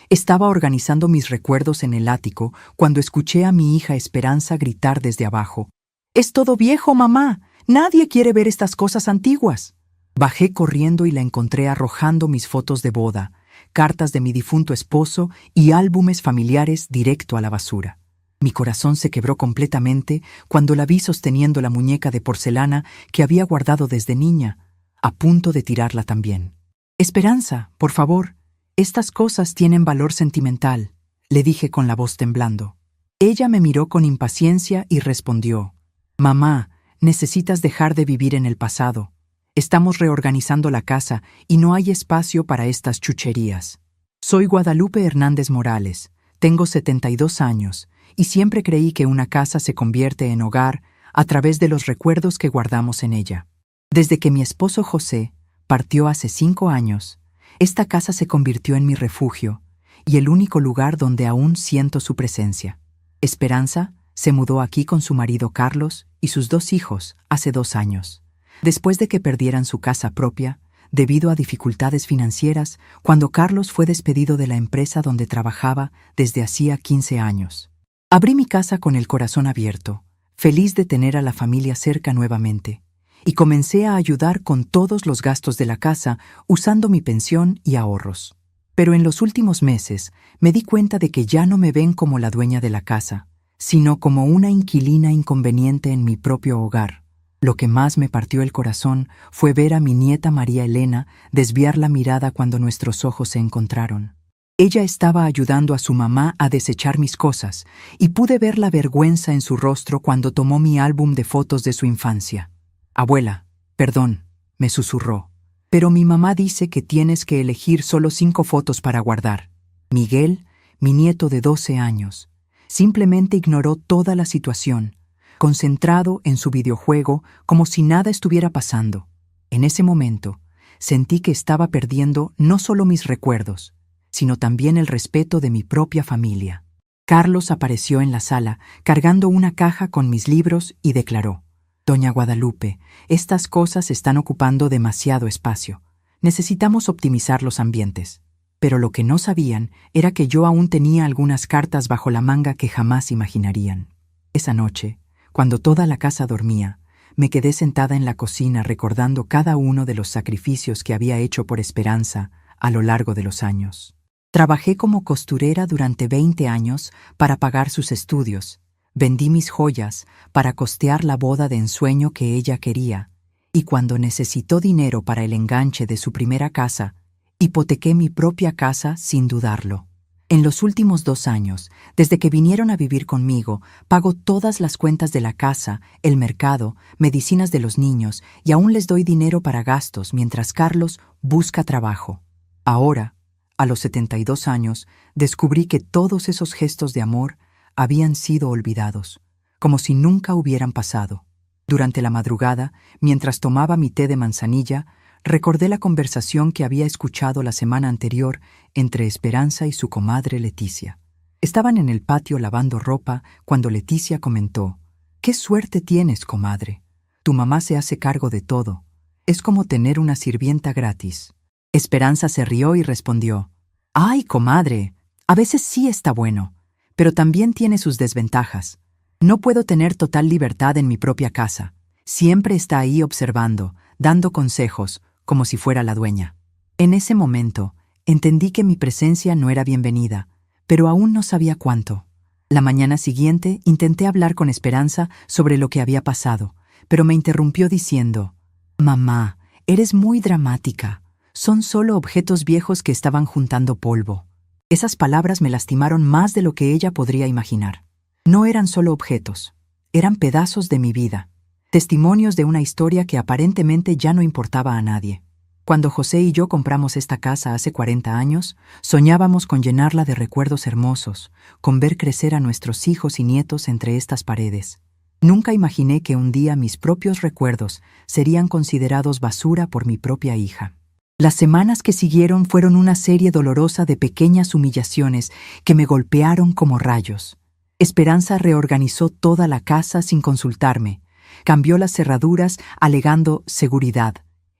Estaba organizando mis recuerdos en el ático cuando escuché a mi hija Esperanza gritar desde abajo. «¡Es todo viejo, mamá! ¡Nadie quiere ver estas cosas antiguas!». Bajé corriendo y la encontré arrojando mis fotos de boda, cartas de mi difunto esposo y álbumes familiares directo a la basura. Mi corazón se quebró completamente cuando la vi sosteniendo la muñeca de porcelana que había guardado desde niña, a punto de tirarla también. «Esperanza, por favor, estas cosas tienen valor sentimental», le dije con la voz temblando. Ella me miró con impaciencia y respondió: «Mamá, necesitas dejar de vivir en el pasado. Estamos reorganizando la casa y no hay espacio para estas chucherías. Soy Guadalupe Hernández Morales, tengo 72 años y siempre creí que una casa se convierte en hogar a través de los recuerdos que guardamos en ella. Desde que mi esposo José partió hace 5 años, esta casa se convirtió en mi refugio y el único lugar donde aún siento su presencia. Esperanza se mudó aquí con su marido Carlos y sus 2 hijos hace 2 años. Después de que perdieran su casa propia, debido a dificultades financieras, cuando Carlos fue despedido de la empresa donde trabajaba desde hacía 15 años. Abrí mi casa con el corazón abierto, feliz de tener a la familia cerca nuevamente, y comencé a ayudar con todos los gastos de la casa usando mi pensión y ahorros. Pero en los últimos meses me di cuenta de que ya no me ven como la dueña de la casa, sino como una inquilina inconveniente en mi propio hogar. Lo que más me partió el corazón fue ver a mi nieta María Elena desviar la mirada cuando nuestros ojos se encontraron. Ella estaba ayudando a su mamá a desechar mis cosas y pude ver la vergüenza en su rostro cuando tomó mi álbum de fotos de su infancia. «Abuela, perdón», me susurró, «pero mi mamá dice que tienes que elegir solo 5 fotos para guardar». Miguel, mi nieto de 12 años, simplemente ignoró toda la situación, concentrado en su videojuego como si nada estuviera pasando. En ese momento, sentí que estaba perdiendo no solo mis recuerdos, sino también el respeto de mi propia familia. Carlos apareció en la sala, cargando una caja con mis libros y declaró: «Doña Guadalupe, estas cosas están ocupando demasiado espacio. Necesitamos optimizar los ambientes». Pero lo que no sabían era que yo aún tenía algunas cartas bajo la manga que jamás imaginarían. Esa noche, cuando toda la casa dormía, me quedé sentada en la cocina recordando cada uno de los sacrificios que había hecho por Esperanza a lo largo de los años. Trabajé como costurera durante 20 años para pagar sus estudios, vendí mis joyas para costear la boda de ensueño que ella quería, y cuando necesitó dinero para el enganche de su primera casa, hipotequé mi propia casa sin dudarlo. En los últimos 2 años, desde que vinieron a vivir conmigo, pago todas las cuentas de la casa, el mercado, medicinas de los niños y aún les doy dinero para gastos mientras Carlos busca trabajo. Ahora, a los 72 años, descubrí que todos esos gestos de amor habían sido olvidados, como si nunca hubieran pasado. Durante la madrugada, mientras tomaba mi té de manzanilla, recordé la conversación que había escuchado la semana anterior entre Esperanza y su comadre Leticia. Estaban en el patio lavando ropa cuando Leticia comentó: «¡Qué suerte tienes, comadre! Tu mamá se hace cargo de todo. Es como tener una sirvienta gratis». Esperanza se rió y respondió: «¡Ay, comadre! A veces sí está bueno, pero también tiene sus desventajas. No puedo tener total libertad en mi propia casa. Siempre está ahí observando, dando consejos, como si fuera la dueña». En ese momento, entendí que mi presencia no era bienvenida, pero aún no sabía cuánto. La mañana siguiente intenté hablar con Esperanza sobre lo que había pasado, pero me interrumpió diciendo: «Mamá, eres muy dramática. Son solo objetos viejos que estaban juntando polvo». Esas palabras me lastimaron más de lo que ella podría imaginar. No eran solo objetos, eran pedazos de mi vida. Testimonios de una historia que aparentemente ya no importaba a nadie. Cuando José y yo compramos esta casa hace 40 años, soñábamos con llenarla de recuerdos hermosos, con ver crecer a nuestros hijos y nietos entre estas paredes. Nunca imaginé que un día mis propios recuerdos serían considerados basura por mi propia hija. Las semanas que siguieron fueron una serie dolorosa de pequeñas humillaciones que me golpearon como rayos. Esperanza reorganizó toda la casa sin consultarme. Cambió las cerraduras alegando seguridad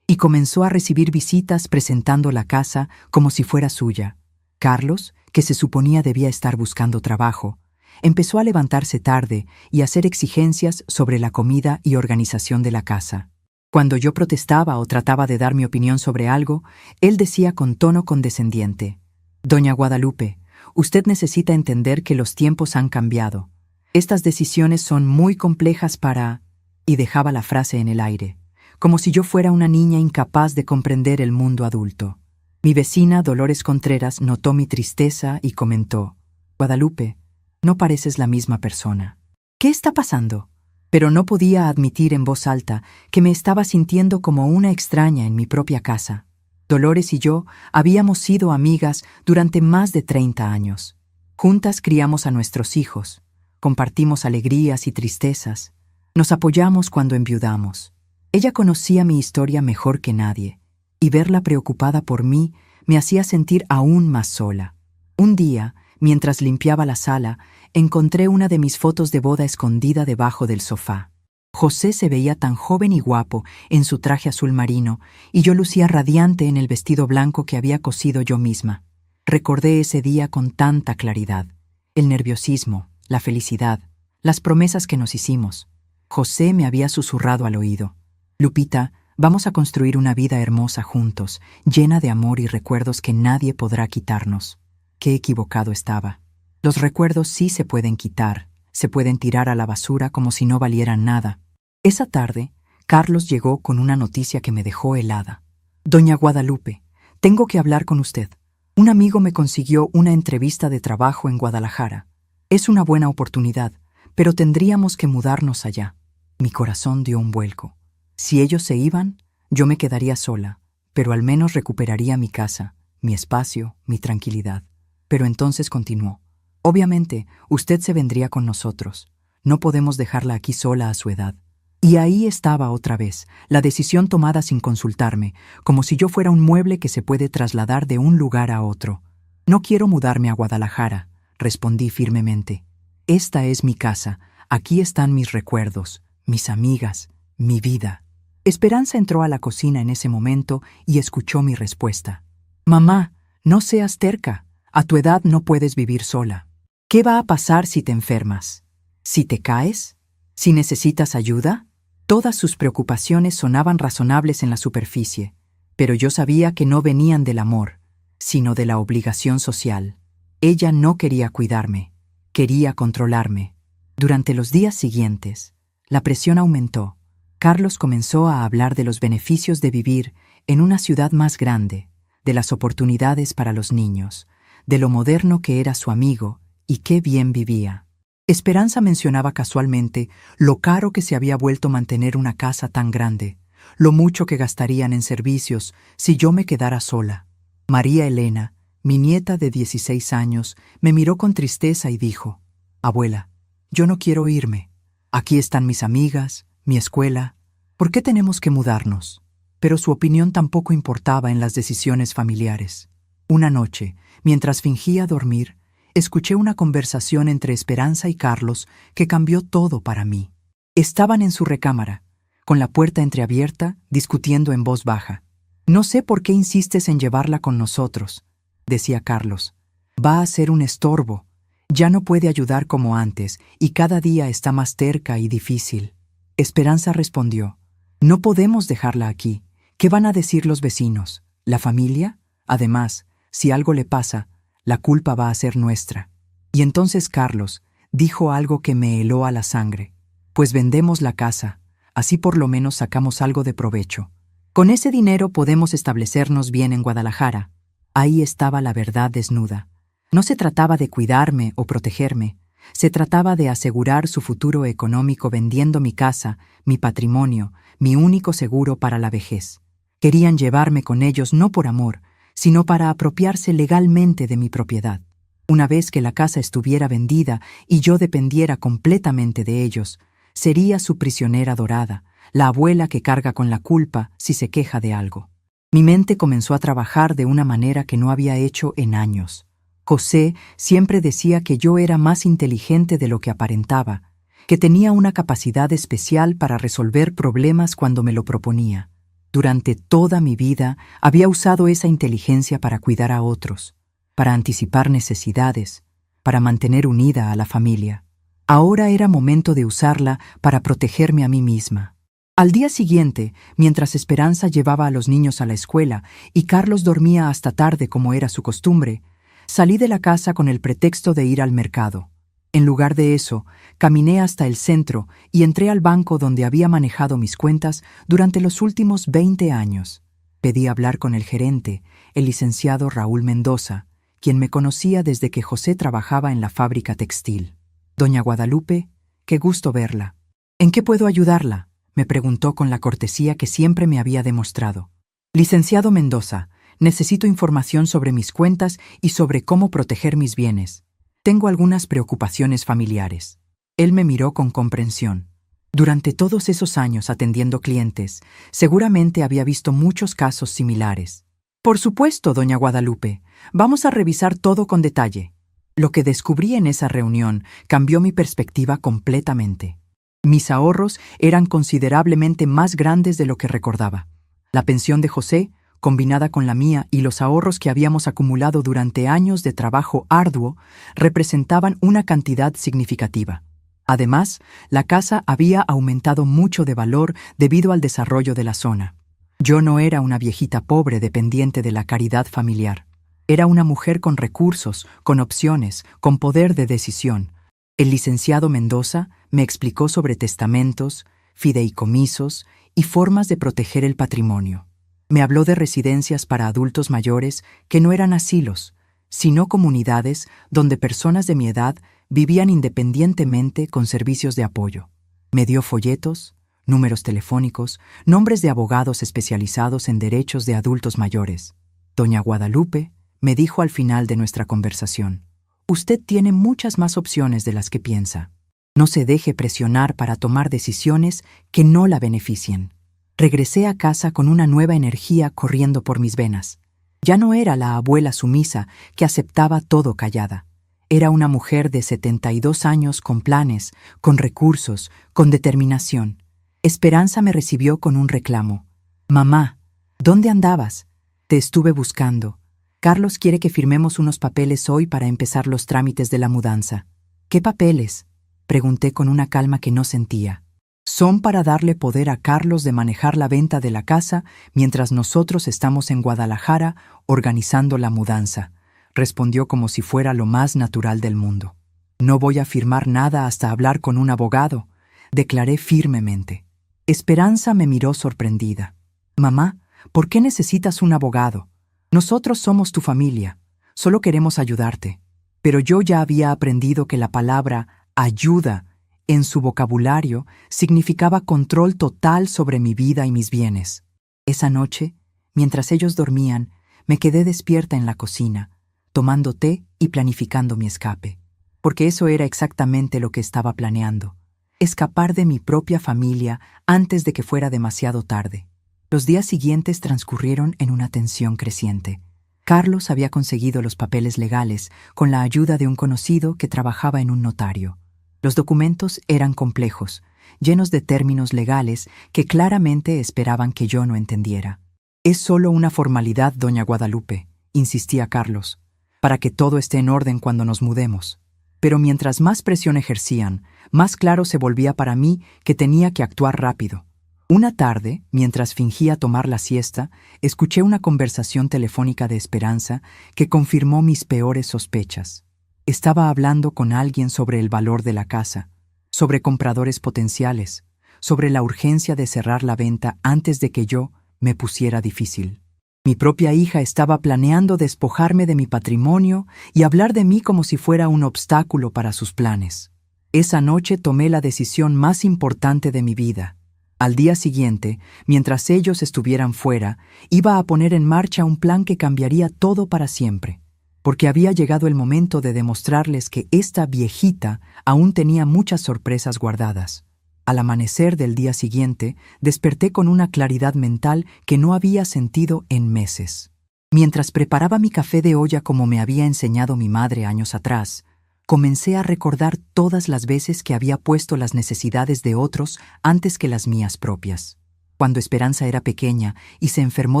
y comenzó a recibir visitas presentando la casa como si fuera suya. Carlos, que se suponía debía estar buscando trabajo, empezó a levantarse tarde y a hacer exigencias sobre la comida y organización de la casa. Cuando yo protestaba o trataba de dar mi opinión sobre algo, él decía con tono condescendiente: «Doña Guadalupe, usted necesita entender que los tiempos han cambiado. Estas decisiones son muy complejas para…» y dejaba la frase en el aire, como si yo fuera una niña incapaz de comprender el mundo adulto. Mi vecina, Dolores Contreras, notó mi tristeza y comentó: «Guadalupe, no pareces la misma persona. ¿Qué está pasando?». Pero no podía admitir en voz alta que me estaba sintiendo como una extraña en mi propia casa. Dolores y yo habíamos sido amigas durante más de 30 años. Juntas criamos a nuestros hijos, compartimos alegrías y tristezas, nos apoyamos cuando enviudamos. Ella conocía mi historia mejor que nadie, y verla preocupada por mí me hacía sentir aún más sola. Un día, mientras limpiaba la sala, encontré una de mis fotos de boda escondida debajo del sofá. José se veía tan joven y guapo en su traje azul marino, y yo lucía radiante en el vestido blanco que había cosido yo misma. Recordé ese día con tanta claridad: el nerviosismo, la felicidad, las promesas que nos hicimos. José me había susurrado al oído: «Lupita, vamos a construir una vida hermosa juntos, llena de amor y recuerdos que nadie podrá quitarnos». Qué equivocado estaba. Los recuerdos sí se pueden quitar, se pueden tirar a la basura como si no valieran nada. Esa tarde, Carlos llegó con una noticia que me dejó helada. «Doña Guadalupe, tengo que hablar con usted. Un amigo me consiguió una entrevista de trabajo en Guadalajara. Es una buena oportunidad, pero tendríamos que mudarnos allá». Mi corazón dio un vuelco. Si ellos se iban, yo me quedaría sola, pero al menos recuperaría mi casa, mi espacio, mi tranquilidad. Pero entonces continuó: «Obviamente, usted se vendría con nosotros. No podemos dejarla aquí sola a su edad». Y ahí estaba otra vez, la decisión tomada sin consultarme, como si yo fuera un mueble que se puede trasladar de un lugar a otro. «No quiero mudarme a Guadalajara», respondí firmemente. «Esta es mi casa, aquí están mis recuerdos, mis amigas, mi vida». Esperanza entró a la cocina en ese momento y escuchó mi respuesta. «Mamá, no seas terca. A tu edad no puedes vivir sola. ¿Qué va a pasar si te enfermas? ¿Si te caes? ¿Si necesitas ayuda?». Todas sus preocupaciones sonaban razonables en la superficie, pero yo sabía que no venían del amor, sino de la obligación social. Ella no quería cuidarme, quería controlarme. Durante los días siguientes, la presión aumentó. Carlos comenzó a hablar de los beneficios de vivir en una ciudad más grande, de las oportunidades para los niños, de lo moderno que era su amigo y qué bien vivía. Esperanza mencionaba casualmente lo caro que se había vuelto mantener una casa tan grande, lo mucho que gastarían en servicios si yo me quedara sola. María Elena, mi nieta de 16 años, me miró con tristeza y dijo: «Abuela, yo no quiero irme. Aquí están mis amigas, mi escuela. ¿Por qué tenemos que mudarnos?». Pero su opinión tampoco importaba en las decisiones familiares. Una noche, mientras fingía dormir, escuché una conversación entre Esperanza y Carlos que cambió todo para mí. Estaban en su recámara, con la puerta entreabierta, discutiendo en voz baja. «No sé por qué insistes en llevarla con nosotros», decía Carlos. «Va a ser un estorbo. Ya no puede ayudar como antes y cada día está más terca y difícil». Esperanza respondió: «No podemos dejarla aquí. ¿Qué van a decir los vecinos? ¿La familia? Además, si algo le pasa, la culpa va a ser nuestra». Y entonces Carlos dijo algo que me heló a la sangre: «Pues vendemos la casa, así por lo menos sacamos algo de provecho. Con ese dinero podemos establecernos bien en Guadalajara». Ahí estaba la verdad desnuda. No se trataba de cuidarme o protegerme, se trataba de asegurar su futuro económico vendiendo mi casa, mi patrimonio, mi único seguro para la vejez. Querían llevarme con ellos no por amor, sino para apropiarse legalmente de mi propiedad. Una vez que la casa estuviera vendida y yo dependiera completamente de ellos, sería su prisionera dorada, la abuela que carga con la culpa si se queja de algo. Mi mente comenzó a trabajar de una manera que no había hecho en años. José siempre decía que yo era más inteligente de lo que aparentaba, que tenía una capacidad especial para resolver problemas cuando me lo proponía. Durante toda mi vida había usado esa inteligencia para cuidar a otros. para anticipar necesidades, para mantener unida a la familia. Ahora era momento de usarla para protegerme a mí misma. Al día siguiente, mientras Esperanza llevaba a los niños a la escuela y Carlos dormía hasta tarde como era su costumbre, salí de la casa con el pretexto de ir al mercado. En lugar de eso, caminé hasta el centro y entré al banco donde había manejado mis cuentas durante los últimos 20 años. Pedí hablar con el gerente, el licenciado Raúl Mendoza, quien me conocía desde que José trabajaba en la fábrica textil. Doña Guadalupe, qué gusto verla. ¿En qué puedo ayudarla?, me preguntó con la cortesía que siempre me había demostrado. Licenciado Mendoza, necesito información sobre mis cuentas y sobre cómo proteger mis bienes. Tengo algunas preocupaciones familiares. Él me miró con comprensión. Durante todos esos años atendiendo clientes, seguramente había visto muchos casos similares. Por supuesto, doña Guadalupe, vamos a revisar todo con detalle. Lo que descubrí en esa reunión cambió mi perspectiva completamente. Mis ahorros eran considerablemente más grandes de lo que recordaba. La pensión de José, combinada con la mía y los ahorros que habíamos acumulado durante años de trabajo arduo, representaban una cantidad significativa. Además, la casa había aumentado mucho de valor debido al desarrollo de la zona. Yo no era una viejita pobre dependiente de la caridad familiar. Era una mujer con recursos, con opciones, con poder de decisión. El licenciado Mendoza me explicó sobre testamentos, fideicomisos y formas de proteger el patrimonio. Me habló de residencias para adultos mayores que no eran asilos, sino comunidades donde personas de mi edad vivían independientemente con servicios de apoyo. Me dio folletos, números telefónicos, nombres de abogados especializados en derechos de adultos mayores. Doña Guadalupe me dijo al final de nuestra conversación: usted tiene muchas más opciones de las que piensa. No se deje presionar para tomar decisiones que no la beneficien. Regresé a casa con una nueva energía corriendo por mis venas. Ya no era la abuela sumisa que aceptaba todo callada. Era una mujer de 72 años con planes, con recursos, con determinación. Esperanza me recibió con un reclamo. Mamá, ¿dónde andabas? Te estuve buscando. Carlos quiere que firmemos unos papeles hoy para empezar los trámites de la mudanza. ¿Qué papeles?, pregunté con una calma que no sentía. Son para darle poder a Carlos de manejar la venta de la casa mientras nosotros estamos en Guadalajara organizando la mudanza, respondió como si fuera lo más natural del mundo. No voy a firmar nada hasta hablar con un abogado, declaré firmemente. Esperanza me miró sorprendida. Mamá, ¿por qué necesitas un abogado? Nosotros somos tu familia, solo queremos ayudarte. Pero yo ya había aprendido que la palabra ayuda en su vocabulario significaba control total sobre mi vida y mis bienes. Esa noche, mientras ellos dormían, me quedé despierta en la cocina, tomando té y planificando mi escape. Porque eso era exactamente lo que estaba planeando: escapar de mi propia familia antes de que fuera demasiado tarde. Los días siguientes transcurrieron en una tensión creciente. Carlos había conseguido los papeles legales con la ayuda de un conocido que trabajaba en un notario. Los documentos eran complejos, llenos de términos legales que claramente esperaban que yo no entendiera. Es solo una formalidad, doña Guadalupe, insistía Carlos, para que todo esté en orden cuando nos mudemos. Pero mientras más presión ejercían, más claro se volvía para mí que tenía que actuar rápido. Una tarde, mientras fingía tomar la siesta, escuché una conversación telefónica de Esperanza que confirmó mis peores sospechas. Estaba hablando con alguien sobre el valor de la casa, sobre compradores potenciales, sobre la urgencia de cerrar la venta antes de que yo me pusiera difícil. Mi propia hija estaba planeando despojarme de mi patrimonio y hablar de mí como si fuera un obstáculo para sus planes. Esa noche tomé la decisión más importante de mi vida. Al día siguiente, mientras ellos estuvieran fuera, iba a poner en marcha un plan que cambiaría todo para siempre, porque había llegado el momento de demostrarles que esta viejita aún tenía muchas sorpresas guardadas. Al amanecer del día siguiente, desperté con una claridad mental que no había sentido en meses. Mientras preparaba mi café de olla como me había enseñado mi madre años atrás, comencé a recordar todas las veces que había puesto las necesidades de otros antes que las mías propias. Cuando Esperanza era pequeña y se enfermó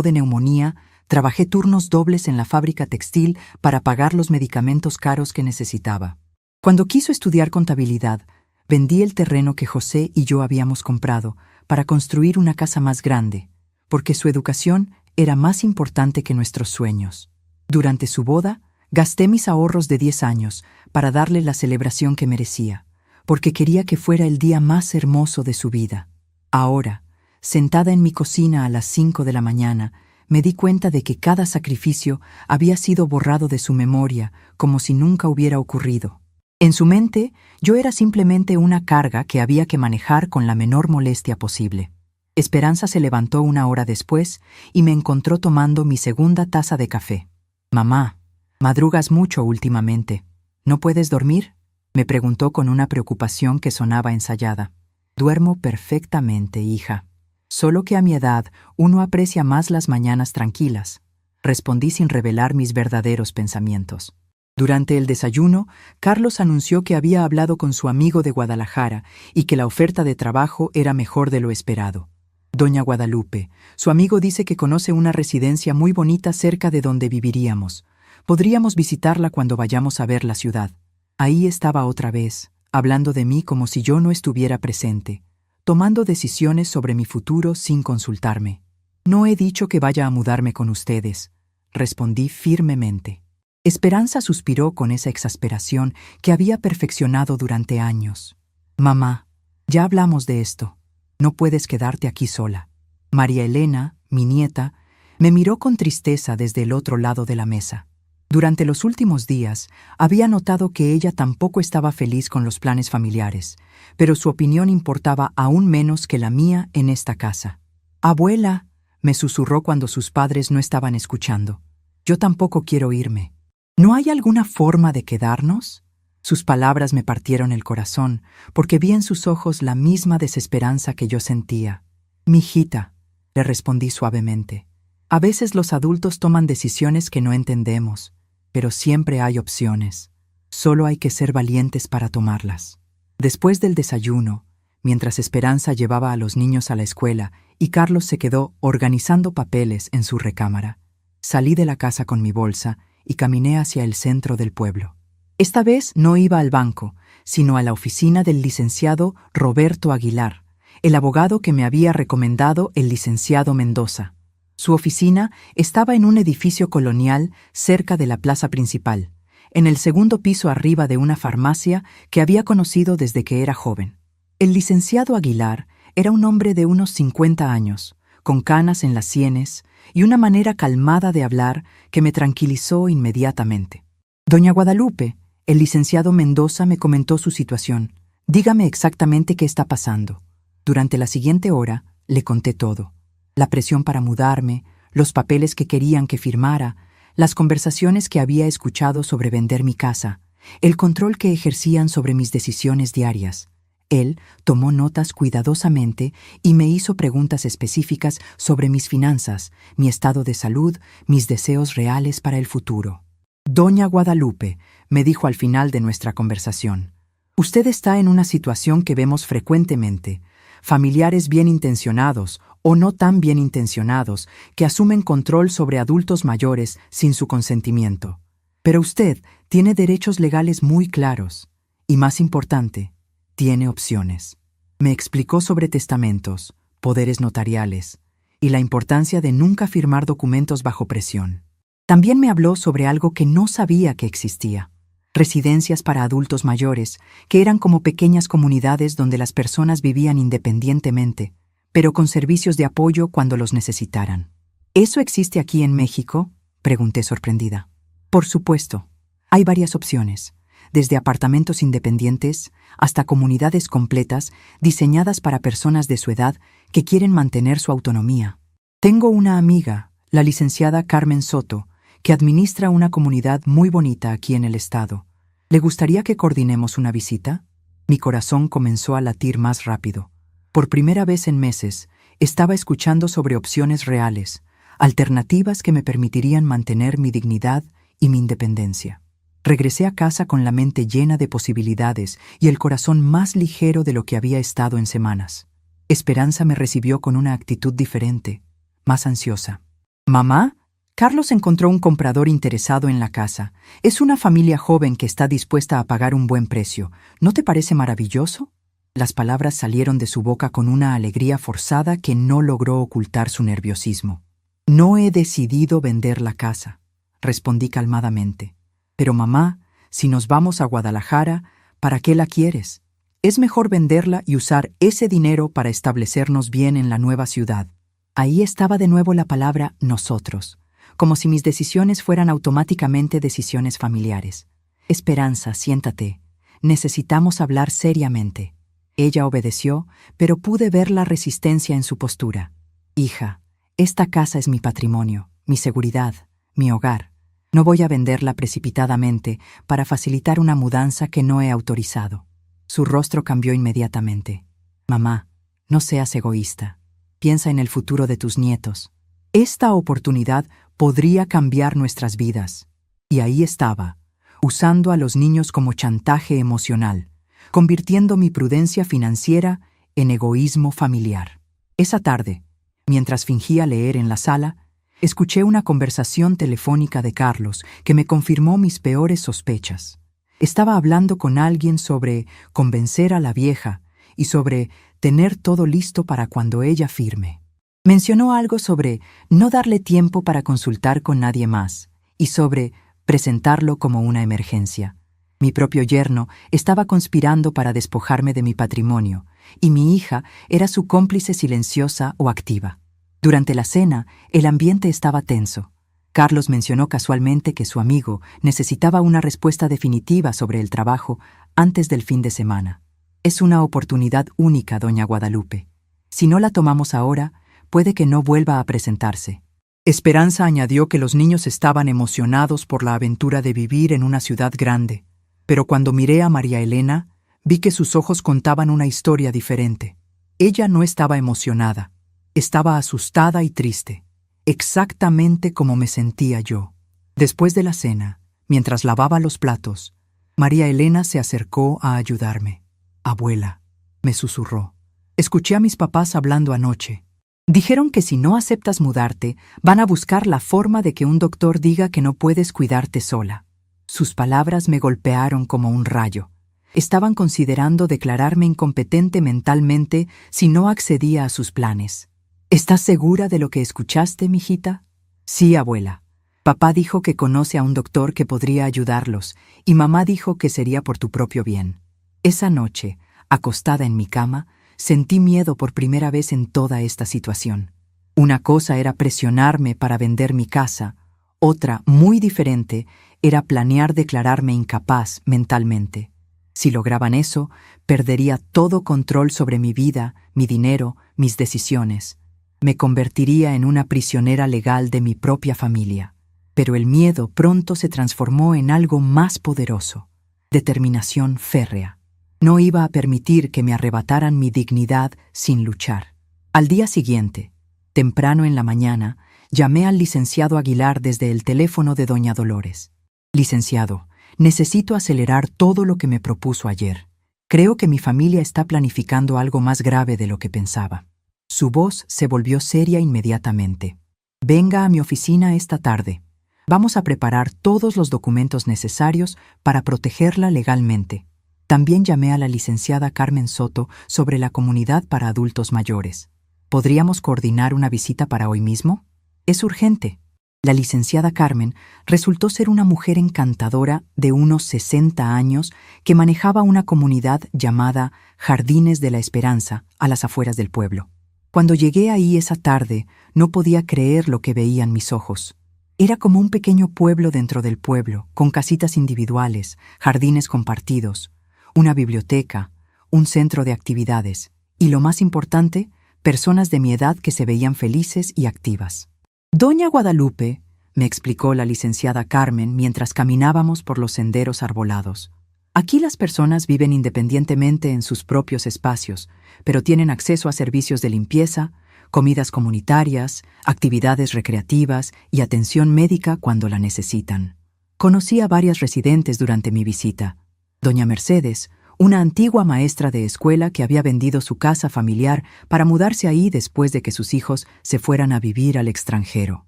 de neumonía, Trabajé turnos dobles en la fábrica textil para pagar los medicamentos caros que necesitaba. Cuando quiso estudiar contabilidad, vendí el terreno que José y yo habíamos comprado para construir una casa más grande, porque su educación era más importante que nuestros sueños. Durante su boda, gasté mis ahorros de 10 años para darle la celebración que merecía, porque quería que fuera el día más hermoso de su vida. Ahora, sentada en mi cocina a las 5 de la mañana, me di cuenta de que cada sacrificio había sido borrado de su memoria como si nunca hubiera ocurrido. En su mente, yo era simplemente una carga que había que manejar con la menor molestia posible. Esperanza se levantó una hora después y me encontró tomando mi segunda taza de café. «Mamá, madrugas mucho últimamente. ¿No puedes dormir?», me preguntó con una preocupación que sonaba ensayada. «Duermo perfectamente, hija. Solo que a mi edad uno aprecia más las mañanas tranquilas», respondí sin revelar mis verdaderos pensamientos. Durante el desayuno, Carlos anunció que había hablado con su amigo de Guadalajara y que la oferta de trabajo era mejor de lo esperado. «Doña Guadalupe, su amigo dice que conoce una residencia muy bonita cerca de donde viviríamos. Podríamos visitarla cuando vayamos a ver la ciudad». Ahí estaba otra vez, hablando de mí como si yo no estuviera presente, tomando decisiones sobre mi futuro sin consultarme. «No he dicho que vaya a mudarme con ustedes», respondí firmemente. Esperanza suspiró con esa exasperación que había perfeccionado durante años. «Mamá, ya hablamos de esto. No puedes quedarte aquí sola». María Elena, mi nieta, me miró con tristeza desde el otro lado de la mesa. Durante los últimos días, había notado que ella tampoco estaba feliz con los planes familiares, pero su opinión importaba aún menos que la mía en esta casa. «Abuela», me susurró cuando sus padres no estaban escuchando, «yo tampoco quiero irme. ¿No hay alguna forma de quedarnos?». Sus palabras me partieron el corazón, porque vi en sus ojos la misma desesperanza que yo sentía. «Mijita», le respondí suavemente, «a veces los adultos toman decisiones que no entendemos, pero siempre hay opciones. Solo hay que ser valientes para tomarlas». Después del desayuno, mientras Esperanza llevaba a los niños a la escuela y Carlos se quedó organizando papeles en su recámara, salí de la casa con mi bolsa y caminé hacia el centro del pueblo. Esta vez no iba al banco, sino a la oficina del licenciado Roberto Aguilar, el abogado que me había recomendado el licenciado Mendoza. Su oficina estaba en un edificio colonial cerca de la plaza principal, en el segundo piso arriba de una farmacia que había conocido desde que era joven. El licenciado Aguilar era un hombre de unos 50 años, con canas en las sienes y una manera calmada de hablar que me tranquilizó inmediatamente. «Doña Guadalupe», el licenciado Mendoza me comentó su situación. «Dígame exactamente qué está pasando». Durante la siguiente hora le conté todo. La presión para mudarme, los papeles que querían que firmara, las conversaciones que había escuchado sobre vender mi casa, el control que ejercían sobre mis decisiones diarias. Él tomó notas cuidadosamente y me hizo preguntas específicas sobre mis finanzas, mi estado de salud, mis deseos reales para el futuro. «Doña Guadalupe», me dijo al final de nuestra conversación, «usted está en una situación que vemos frecuentemente, familiares bien intencionados o no tan bien intencionados que asumen control sobre adultos mayores sin su consentimiento. Pero usted tiene derechos legales muy claros y, más importante, tiene opciones». Me explicó sobre testamentos, poderes notariales y la importancia de nunca firmar documentos bajo presión. También me habló sobre algo que no sabía que existía: residencias para adultos mayores, que eran como pequeñas comunidades donde las personas vivían independientemente, pero con servicios de apoyo cuando los necesitaran. ¿Eso existe aquí en México?, pregunté sorprendida. Por supuesto. Hay varias opciones, desde apartamentos independientes hasta comunidades completas diseñadas para personas de su edad que quieren mantener su autonomía. Tengo una amiga, la licenciada Carmen Soto, que administra una comunidad muy bonita aquí en el estado. ¿Le gustaría que coordinemos una visita? Mi corazón comenzó a latir más rápido. Por primera vez en meses, estaba escuchando sobre opciones reales, alternativas que me permitirían mantener mi dignidad y mi independencia. Regresé a casa con la mente llena de posibilidades y el corazón más ligero de lo que había estado en semanas. Esperanza me recibió con una actitud diferente, más ansiosa. «Mamá, Carlos encontró un comprador interesado en la casa. Es una familia joven que está dispuesta a pagar un buen precio. ¿No te parece maravilloso? Las palabras salieron de su boca con una alegría forzada que no logró ocultar su nerviosismo. No he decidido vender la casa, respondí calmadamente. Pero mamá, si nos vamos a Guadalajara, ¿para qué la quieres? Es mejor venderla y usar ese dinero para establecernos bien en la nueva ciudad. Ahí estaba de nuevo la palabra nosotros, como si mis decisiones fueran automáticamente decisiones familiares. Esperanza, siéntate. Necesitamos hablar seriamente. Ella obedeció, pero pude ver la resistencia en su postura. Hija, esta casa es mi patrimonio, mi seguridad, mi hogar. No voy a venderla precipitadamente para facilitar una mudanza que no he autorizado. Su rostro cambió inmediatamente. Mamá, no seas egoísta. Piensa en el futuro de tus nietos. Esta oportunidad podría cambiar nuestras vidas. Y ahí estaba, usando a los niños como chantaje emocional, convirtiendo mi prudencia financiera en egoísmo familiar. Esa tarde, mientras fingía leer en la sala, escuché una conversación telefónica de Carlos que me confirmó mis peores sospechas. Estaba hablando con alguien sobre convencer a la vieja y sobre tener todo listo para cuando ella firme. Mencionó algo sobre no darle tiempo para consultar con nadie más y sobre presentarlo como una emergencia. Mi propio yerno estaba conspirando para despojarme de mi patrimonio y mi hija era su cómplice silenciosa o activa. Durante la cena, el ambiente estaba tenso. Carlos mencionó casualmente que su amigo necesitaba una respuesta definitiva sobre el trabajo antes del fin de semana. Es una oportunidad única, doña Guadalupe. Si no la tomamos ahora, puede que no vuelva a presentarse. Esperanza añadió que los niños estaban emocionados por la aventura de vivir en una ciudad grande, pero cuando miré a María Elena, vi que sus ojos contaban una historia diferente. Ella no estaba emocionada, estaba asustada y triste, exactamente como me sentía yo. Después de la cena, mientras lavaba los platos, María Elena se acercó a ayudarme. Abuela, me susurró. Escuché a mis papás hablando anoche. Dijeron que si no aceptas mudarte, van a buscar la forma de que un doctor diga que no puedes cuidarte sola. Sus palabras me golpearon como un rayo. Estaban considerando declararme incompetente mentalmente si no accedía a sus planes. ¿Estás segura de lo que escuchaste, mijita? Sí, abuela. Papá dijo que conoce a un doctor que podría ayudarlos, y mamá dijo que sería por tu propio bien. Esa noche, acostada en mi cama, sentí miedo por primera vez en toda esta situación. Una cosa era presionarme para vender mi casa, otra, muy diferente, era planear declararme incapaz mentalmente. Si lograban eso, perdería todo control sobre mi vida, mi dinero, mis decisiones. Me convertiría en una prisionera legal de mi propia familia. Pero el miedo pronto se transformó en algo más poderoso: determinación férrea. No iba a permitir que me arrebataran mi dignidad sin luchar. Al día siguiente, temprano en la mañana, llamé al licenciado Aguilar desde el teléfono de doña Dolores. Licenciado, necesito acelerar todo lo que me propuso ayer. Creo que mi familia está planificando algo más grave de lo que pensaba. Su voz se volvió seria inmediatamente. Venga a mi oficina esta tarde. Vamos a preparar todos los documentos necesarios para protegerla legalmente. También llamé a la licenciada Carmen Soto sobre la comunidad para adultos mayores. ¿Podríamos coordinar una visita para hoy mismo? Es urgente. La licenciada Carmen resultó ser una mujer encantadora de unos 60 años que manejaba una comunidad llamada Jardines de la Esperanza a las afueras del pueblo. Cuando llegué ahí esa tarde, no podía creer lo que veían mis ojos. Era como un pequeño pueblo dentro del pueblo, con casitas individuales, jardines compartidos, una biblioteca, un centro de actividades y, lo más importante, personas de mi edad que se veían felices y activas. Doña Guadalupe, me explicó la licenciada Carmen mientras caminábamos por los senderos arbolados. Aquí las personas viven independientemente en sus propios espacios, pero tienen acceso a servicios de limpieza, comidas comunitarias, actividades recreativas y atención médica cuando la necesitan. Conocí a varias residentes durante mi visita. Doña Mercedes, una antigua maestra de escuela que había vendido su casa familiar para mudarse ahí después de que sus hijos se fueran a vivir al extranjero.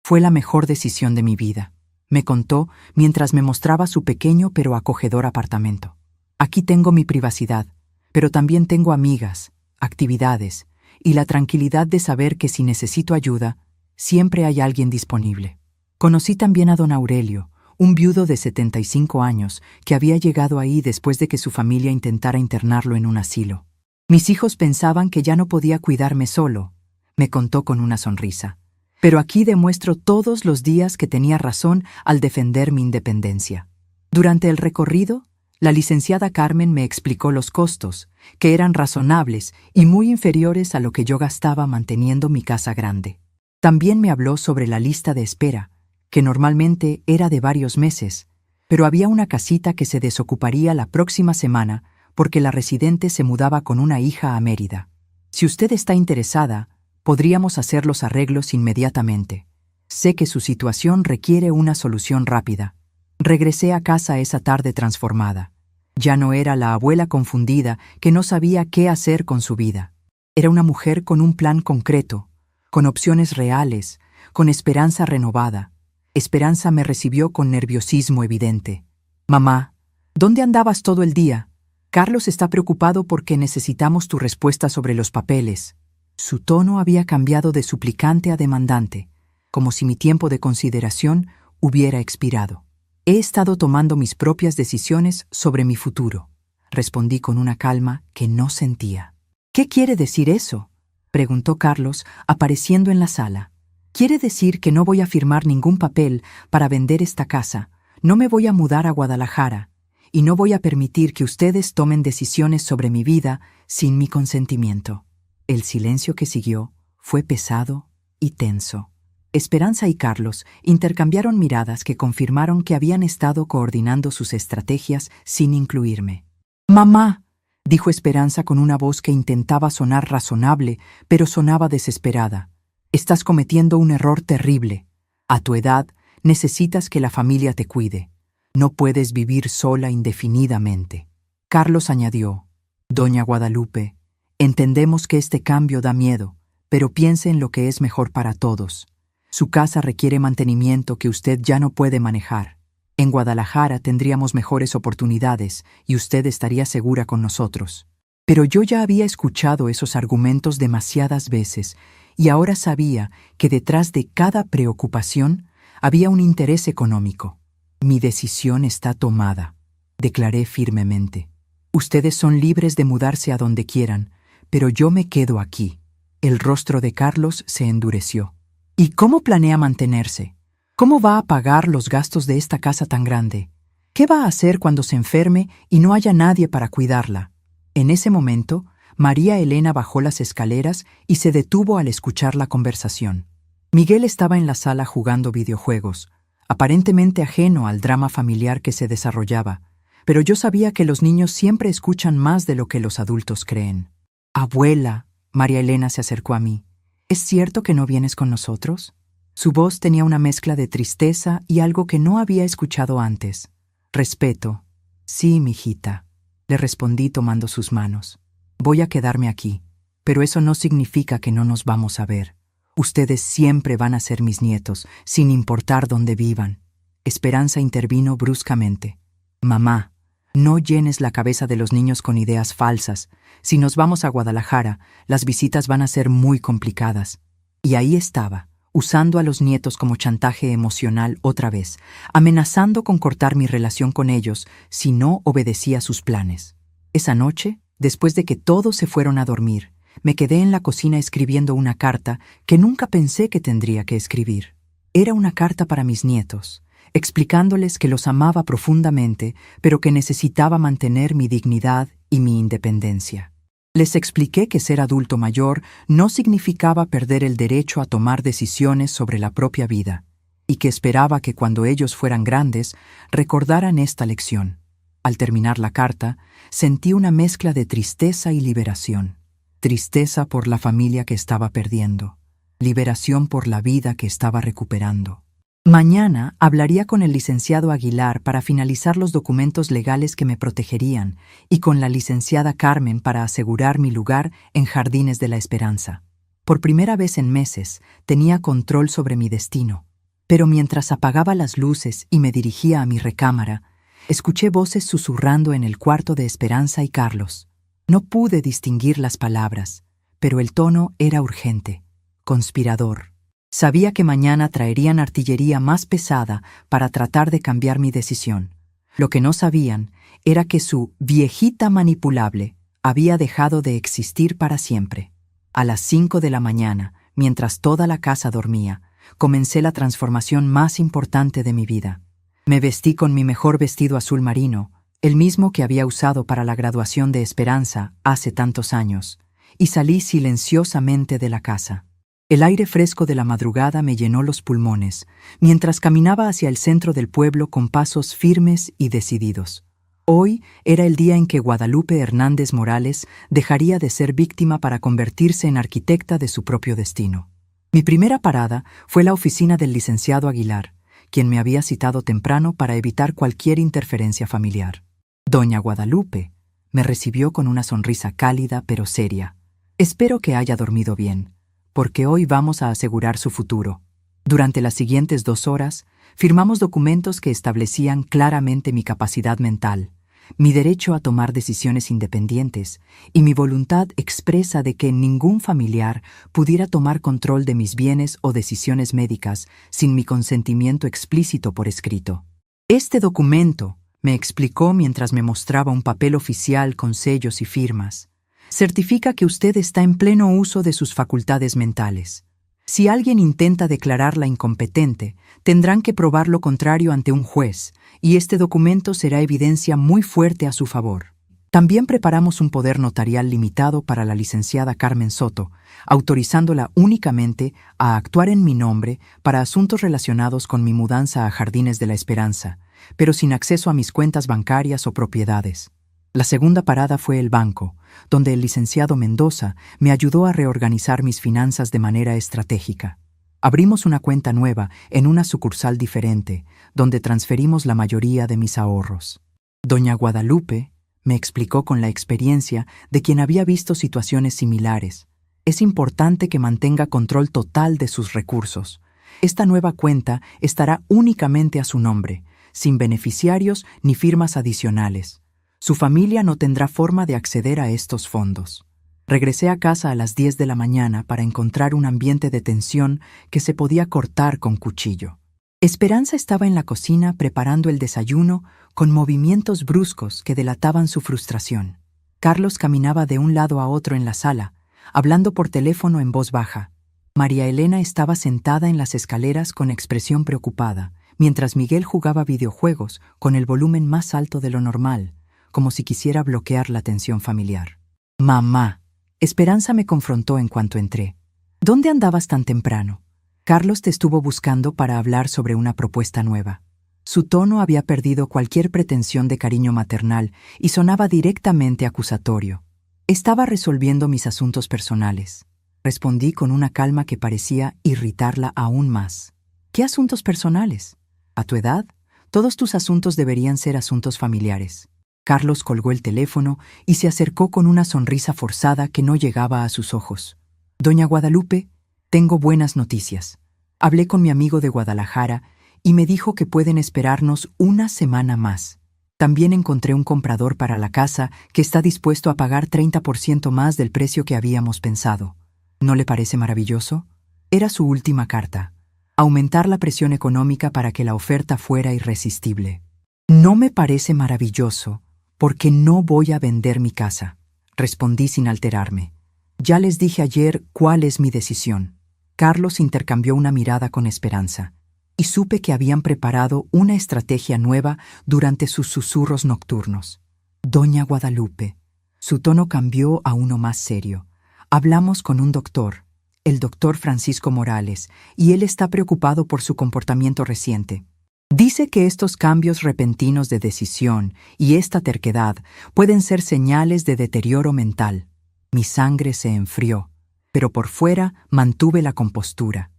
Fue la mejor decisión de mi vida, me contó mientras me mostraba su pequeño pero acogedor apartamento. Aquí tengo mi privacidad, pero también tengo amigas, actividades y la tranquilidad de saber que si necesito ayuda, siempre hay alguien disponible. Conocí también a don Aurelio, un viudo de 75 años que había llegado ahí después de que su familia intentara internarlo en un asilo. Mis hijos pensaban que ya no podía cuidarme solo, me contó con una sonrisa. Pero aquí demuestro todos los días que tenía razón al defender mi independencia. Durante el recorrido, la licenciada Carmen me explicó los costos, que eran razonables y muy inferiores a lo que yo gastaba manteniendo mi casa grande. También me habló sobre la lista de espera, que normalmente era de varios meses, pero había una casita que se desocuparía la próxima semana porque la residente se mudaba con una hija a Mérida. Si usted está interesada, podríamos hacer los arreglos inmediatamente. Sé que su situación requiere una solución rápida. Regresé a casa esa tarde transformada. Ya no era la abuela confundida que no sabía qué hacer con su vida. Era una mujer con un plan concreto, con opciones reales, con esperanza renovada. Esperanza me recibió con nerviosismo evidente. «Mamá, ¿dónde andabas todo el día? Carlos está preocupado porque necesitamos tu respuesta sobre los papeles». Su tono había cambiado de suplicante a demandante, como si mi tiempo de consideración hubiera expirado. «He estado tomando mis propias decisiones sobre mi futuro», respondí con una calma que no sentía. «¿Qué quiere decir eso?», preguntó Carlos, apareciendo en la sala. «Quiere decir que no voy a firmar ningún papel para vender esta casa, no me voy a mudar a Guadalajara, y no voy a permitir que ustedes tomen decisiones sobre mi vida sin mi consentimiento». El silencio que siguió fue pesado y tenso. Esperanza y Carlos intercambiaron miradas que confirmaron que habían estado coordinando sus estrategias sin incluirme. «Mamá», dijo Esperanza con una voz que intentaba sonar razonable, pero sonaba desesperada. «Estás cometiendo un error terrible. A tu edad necesitas que la familia te cuide. No puedes vivir sola indefinidamente». Carlos añadió: «Doña Guadalupe, entendemos que este cambio da miedo, pero piense en lo que es mejor para todos. Su casa requiere mantenimiento que usted ya no puede manejar. En Guadalajara tendríamos mejores oportunidades y usted estaría segura con nosotros». Pero yo ya había escuchado esos argumentos demasiadas veces y ahora sabía que detrás de cada preocupación había un interés económico. «Mi decisión está tomada», declaré firmemente. «Ustedes son libres de mudarse a donde quieran, pero yo me quedo aquí». El rostro de Carlos se endureció. «¿Y cómo planea mantenerse? ¿Cómo va a pagar los gastos de esta casa tan grande? ¿Qué va a hacer cuando se enferme y no haya nadie para cuidarla?». En ese momento, María Elena bajó las escaleras y se detuvo al escuchar la conversación. Miguel estaba en la sala jugando videojuegos, aparentemente ajeno al drama familiar que se desarrollaba, pero yo sabía que los niños siempre escuchan más de lo que los adultos creen. «Abuela», María Elena se acercó a mí, «¿es cierto que no vienes con nosotros?». Su voz tenía una mezcla de tristeza y algo que no había escuchado antes. «Respeto». «Sí, mijita», le respondí tomando sus manos. «Voy a quedarme aquí, pero eso no significa que no nos vamos a ver. Ustedes siempre van a ser mis nietos, sin importar dónde vivan». Esperanza intervino bruscamente. «Mamá, no llenes la cabeza de los niños con ideas falsas. Si nos vamos a Guadalajara, las visitas van a ser muy complicadas». Y ahí estaba, usando a los nietos como chantaje emocional otra vez, amenazando con cortar mi relación con ellos si no obedecía sus planes. Esa noche, después de que todos se fueron a dormir, me quedé en la cocina escribiendo una carta que nunca pensé que tendría que escribir. Era una carta para mis nietos, explicándoles que los amaba profundamente, pero que necesitaba mantener mi dignidad y mi independencia. Les expliqué que ser adulto mayor no significaba perder el derecho a tomar decisiones sobre la propia vida, y que esperaba que cuando ellos fueran grandes recordaran esta lección. Al terminar la carta, sentí una mezcla de tristeza y liberación. Tristeza por la familia que estaba perdiendo, liberación por la vida que estaba recuperando. Mañana hablaría con el licenciado Aguilar para finalizar los documentos legales que me protegerían y con la licenciada Carmen para asegurar mi lugar en Jardines de la Esperanza. Por primera vez en meses, tenía control sobre mi destino. Pero mientras apagaba las luces y me dirigía a mi recámara, escuché voces susurrando en el cuarto de Esperanza y Carlos. No pude distinguir las palabras, pero el tono era urgente, conspirador. Sabía que mañana traerían artillería más pesada para tratar de cambiar mi decisión. Lo que no sabían era que su viejita manipulable había dejado de existir para siempre. A las 5 de la mañana, mientras toda la casa dormía, comencé la transformación más importante de mi vida. Me vestí con mi mejor vestido azul marino, el mismo que había usado para la graduación de Esperanza hace tantos años, y salí silenciosamente de la casa. El aire fresco de la madrugada me llenó los pulmones, mientras caminaba hacia el centro del pueblo con pasos firmes y decididos. Hoy era el día en que Guadalupe Hernández Morales dejaría de ser víctima para convertirse en arquitecta de su propio destino. Mi primera parada fue la oficina del licenciado Aguilar, quien me había citado temprano para evitar cualquier interferencia familiar. Doña Guadalupe me recibió con una sonrisa cálida pero seria. Espero que haya dormido bien, porque hoy vamos a asegurar su futuro. Durante las siguientes 2 horas, firmamos documentos que establecían claramente mi capacidad mental, mi derecho a tomar decisiones independientes y mi voluntad expresa de que ningún familiar pudiera tomar control de mis bienes o decisiones médicas sin mi consentimiento explícito por escrito. Este documento, me explicó mientras me mostraba un papel oficial con sellos y firmas, certifica que usted está en pleno uso de sus facultades mentales. Si alguien intenta declararla incompetente, tendrán que probar lo contrario ante un juez, y este documento será evidencia muy fuerte a su favor. También preparamos un poder notarial limitado para la licenciada Carmen Soto, autorizándola únicamente a actuar en mi nombre para asuntos relacionados con mi mudanza a Jardines de la Esperanza, pero sin acceso a mis cuentas bancarias o propiedades. La segunda parada fue el banco, donde el licenciado Mendoza me ayudó a reorganizar mis finanzas de manera estratégica. Abrimos una cuenta nueva en una sucursal diferente, donde transferimos la mayoría de mis ahorros. Doña Guadalupe me explicó con la experiencia de quien había visto situaciones similares. Es importante que mantenga control total de sus recursos. Esta nueva cuenta estará únicamente a su nombre, sin beneficiarios ni firmas adicionales. Su familia no tendrá forma de acceder a estos fondos. Regresé a casa a las 10 de la mañana para encontrar un ambiente de tensión que se podía cortar con cuchillo. Esperanza estaba en la cocina preparando el desayuno con movimientos bruscos que delataban su frustración. Carlos caminaba de un lado a otro en la sala, hablando por teléfono en voz baja. María Elena estaba sentada en las escaleras con expresión preocupada, mientras Miguel jugaba videojuegos con el volumen más alto de lo normal, como si quisiera bloquear la tensión familiar. «Mamá», Esperanza me confrontó en cuanto entré. «¿Dónde andabas tan temprano? Carlos te estuvo buscando para hablar sobre una propuesta nueva». Su tono había perdido cualquier pretensión de cariño maternal y sonaba directamente acusatorio. «Estaba resolviendo mis asuntos personales», respondí con una calma que parecía irritarla aún más. «¿Qué asuntos personales? A tu edad, todos tus asuntos deberían ser asuntos familiares». Carlos colgó el teléfono y se acercó con una sonrisa forzada que no llegaba a sus ojos. «Doña Guadalupe, tengo buenas noticias. Hablé con mi amigo de Guadalajara y me dijo que pueden esperarnos una semana más. También encontré un comprador para la casa que está dispuesto a pagar 30% más del precio que habíamos pensado. ¿No le parece maravilloso?». Era su última carta. Aumentar la presión económica para que la oferta fuera irresistible. «No me parece maravilloso, porque no voy a vender mi casa», respondí sin alterarme. «Ya les dije ayer cuál es mi decisión». Carlos intercambió una mirada con Esperanza, y supe que habían preparado una estrategia nueva durante sus susurros nocturnos. «Doña Guadalupe», su tono cambió a uno más serio. «Hablamos con un doctor, el doctor Francisco Morales, y él está preocupado por su comportamiento reciente. Dice que estos cambios repentinos de decisión y esta terquedad pueden ser señales de deterioro mental». Mi sangre se enfrió, pero por fuera mantuve la compostura.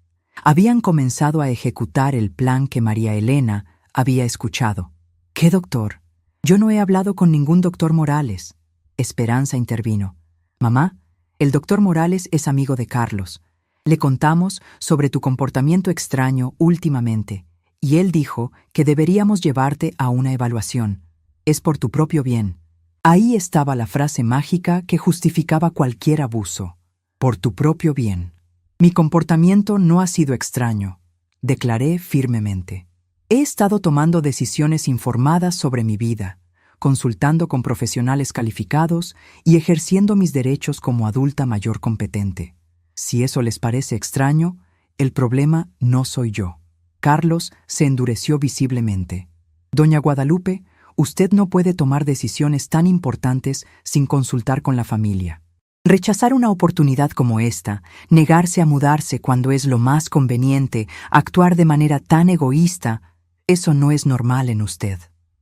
Habían comenzado a ejecutar el plan que María Elena había escuchado. «¿Qué doctor? Yo no he hablado con ningún doctor Morales». Esperanza intervino. «Mamá, el doctor Morales es amigo de Carlos. Le contamos sobre tu comportamiento extraño últimamente, y él dijo que deberíamos llevarte a una evaluación. Es por tu propio bien. Ahí estaba la frase mágica que justificaba cualquier abuso. Por tu propio bien. Mi comportamiento no ha sido extraño, declaré firmemente. He estado tomando decisiones informadas sobre mi vida, consultando con profesionales calificados y ejerciendo mis derechos como adulta mayor competente. Si eso les parece extraño, el problema no soy yo. Carlos se endureció visiblemente. Doña Guadalupe, usted no puede tomar decisiones tan importantes sin consultar con la familia. Rechazar una oportunidad como esta, negarse a mudarse cuando es lo más conveniente, actuar de manera tan egoísta, eso no es normal en usted.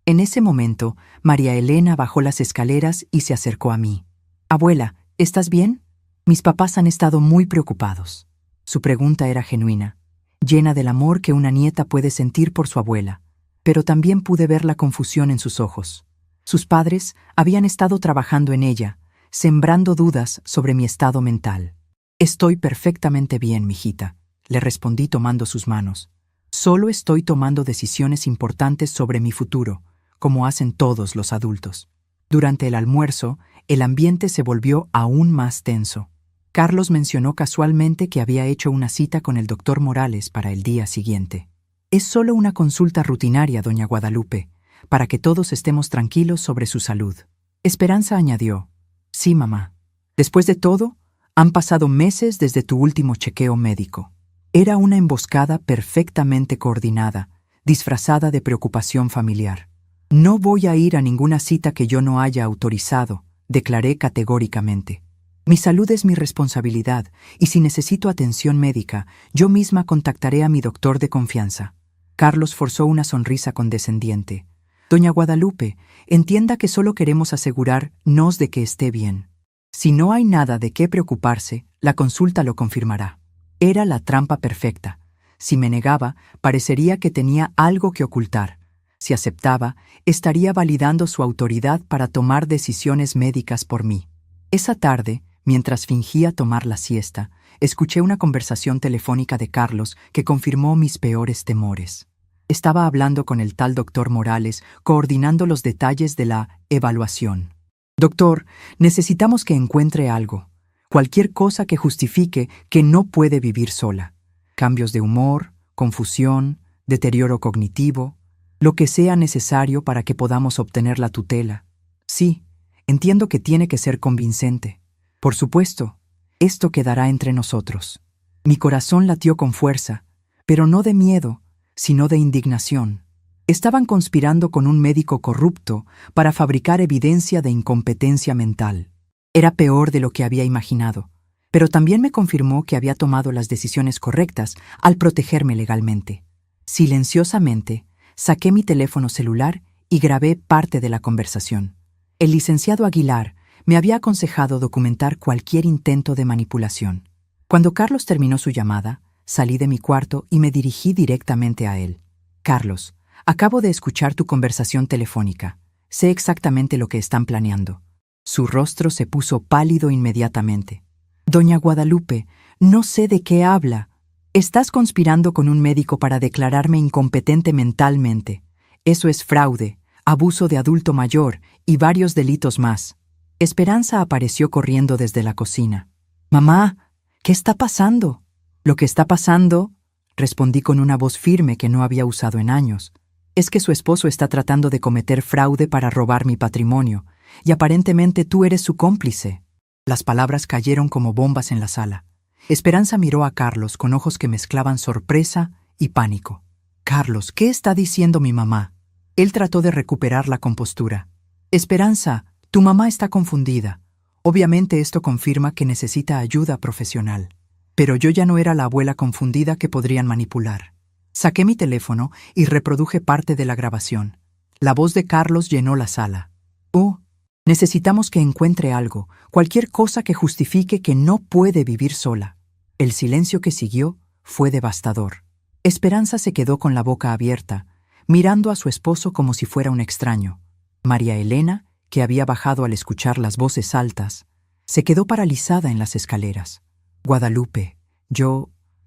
En ese momento, María Elena bajó las escaleras y se acercó a mí. Abuela, ¿estás bien? Mis papás han estado muy preocupados. Su pregunta era genuina, llena del amor que una nieta puede sentir por su abuela, pero también pude ver la confusión en sus ojos. Sus padres habían estado trabajando en ella, sembrando dudas sobre mi estado mental. Estoy perfectamente bien, mijita, le respondí tomando sus manos. Solo estoy tomando decisiones importantes sobre mi futuro, como hacen todos los adultos. Durante el almuerzo, el ambiente se volvió aún más tenso. Carlos mencionó casualmente que había hecho una cita con el doctor Morales para el día siguiente. Es solo una consulta rutinaria, doña Guadalupe, para que todos estemos tranquilos sobre su salud. Esperanza añadió, sí, mamá. Después de todo, han pasado meses desde tu último chequeo médico. Era una emboscada perfectamente coordinada, disfrazada de preocupación familiar. No voy a ir a ninguna cita que yo no haya autorizado, declaré categóricamente. Mi salud es mi responsabilidad, y si necesito atención médica, yo misma contactaré a mi doctor de confianza. Carlos forzó una sonrisa condescendiente. Doña Guadalupe, entienda que solo queremos asegurarnos de que esté bien. Si no hay nada de qué preocuparse, la consulta lo confirmará. Era la trampa perfecta. Si me negaba, parecería que tenía algo que ocultar. Si aceptaba, estaría validando su autoridad para tomar decisiones médicas por mí. Esa tarde, mientras fingía tomar la siesta, escuché una conversación telefónica de Carlos que confirmó mis peores temores. Estaba hablando con el tal doctor Morales, coordinando los detalles de la evaluación. Doctor, necesitamos que encuentre algo. Cualquier cosa que justifique que no puede vivir sola. Cambios de humor, confusión, deterioro cognitivo, lo que sea necesario para que podamos obtener la tutela. Sí, entiendo que tiene que ser convincente. Por supuesto, esto quedará entre nosotros. Mi corazón latió con fuerza, pero no de miedo, sino de indignación. Estaban conspirando con un médico corrupto para fabricar evidencia de incompetencia mental. Era peor de lo que había imaginado, pero también me confirmó que había tomado las decisiones correctas al protegerme legalmente. Silenciosamente, saqué mi teléfono celular y grabé parte de la conversación. El licenciado Aguilar me había aconsejado documentar cualquier intento de manipulación. Cuando Carlos terminó su llamada, salí de mi cuarto y me dirigí directamente a él. Carlos, acabo de escuchar tu conversación telefónica. Sé exactamente lo que están planeando. Su rostro se puso pálido inmediatamente. Doña Guadalupe, no sé de qué habla. Estás conspirando con un médico para declararme incompetente mentalmente. Eso es fraude, abuso de adulto mayor y varios delitos más. Esperanza apareció corriendo desde la cocina. Mamá, ¿qué está pasando? Lo que está pasando, respondí con una voz firme que no había usado en años, es que su esposo está tratando de cometer fraude para robar mi patrimonio, y aparentemente tú eres su cómplice. Las palabras cayeron como bombas en la sala. Esperanza miró a Carlos con ojos que mezclaban sorpresa y pánico. Carlos, ¿qué está diciendo mi mamá? Él trató de recuperar la compostura. Esperanza, tu mamá está confundida. Obviamente esto confirma que necesita ayuda profesional. Pero yo ya no era la abuela confundida que podrían manipular. Saqué mi teléfono y reproduje parte de la grabación. La voz de Carlos llenó la sala. Oh, necesitamos que encuentre algo, cualquier cosa que justifique que no puede vivir sola. El silencio que siguió fue devastador. Esperanza se quedó con la boca abierta, mirando a su esposo como si fuera un extraño. María Elena, que había bajado al escuchar las voces altas, se quedó paralizada en las escaleras. Guadalupe,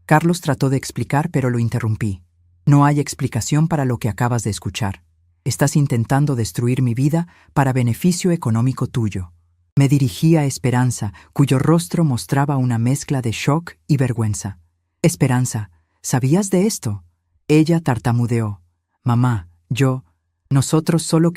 Carlos trató de explicar, pero lo interrumpí. No hay explicación para lo que acabas de escuchar. Estás intentando destruir mi vida para beneficio económico tuyo. Me dirigí a Esperanza, cuyo rostro mostraba una mezcla de shock y vergüenza. Esperanza, ¿sabías de esto? Ella tartamudeó. Mamá, nosotros solo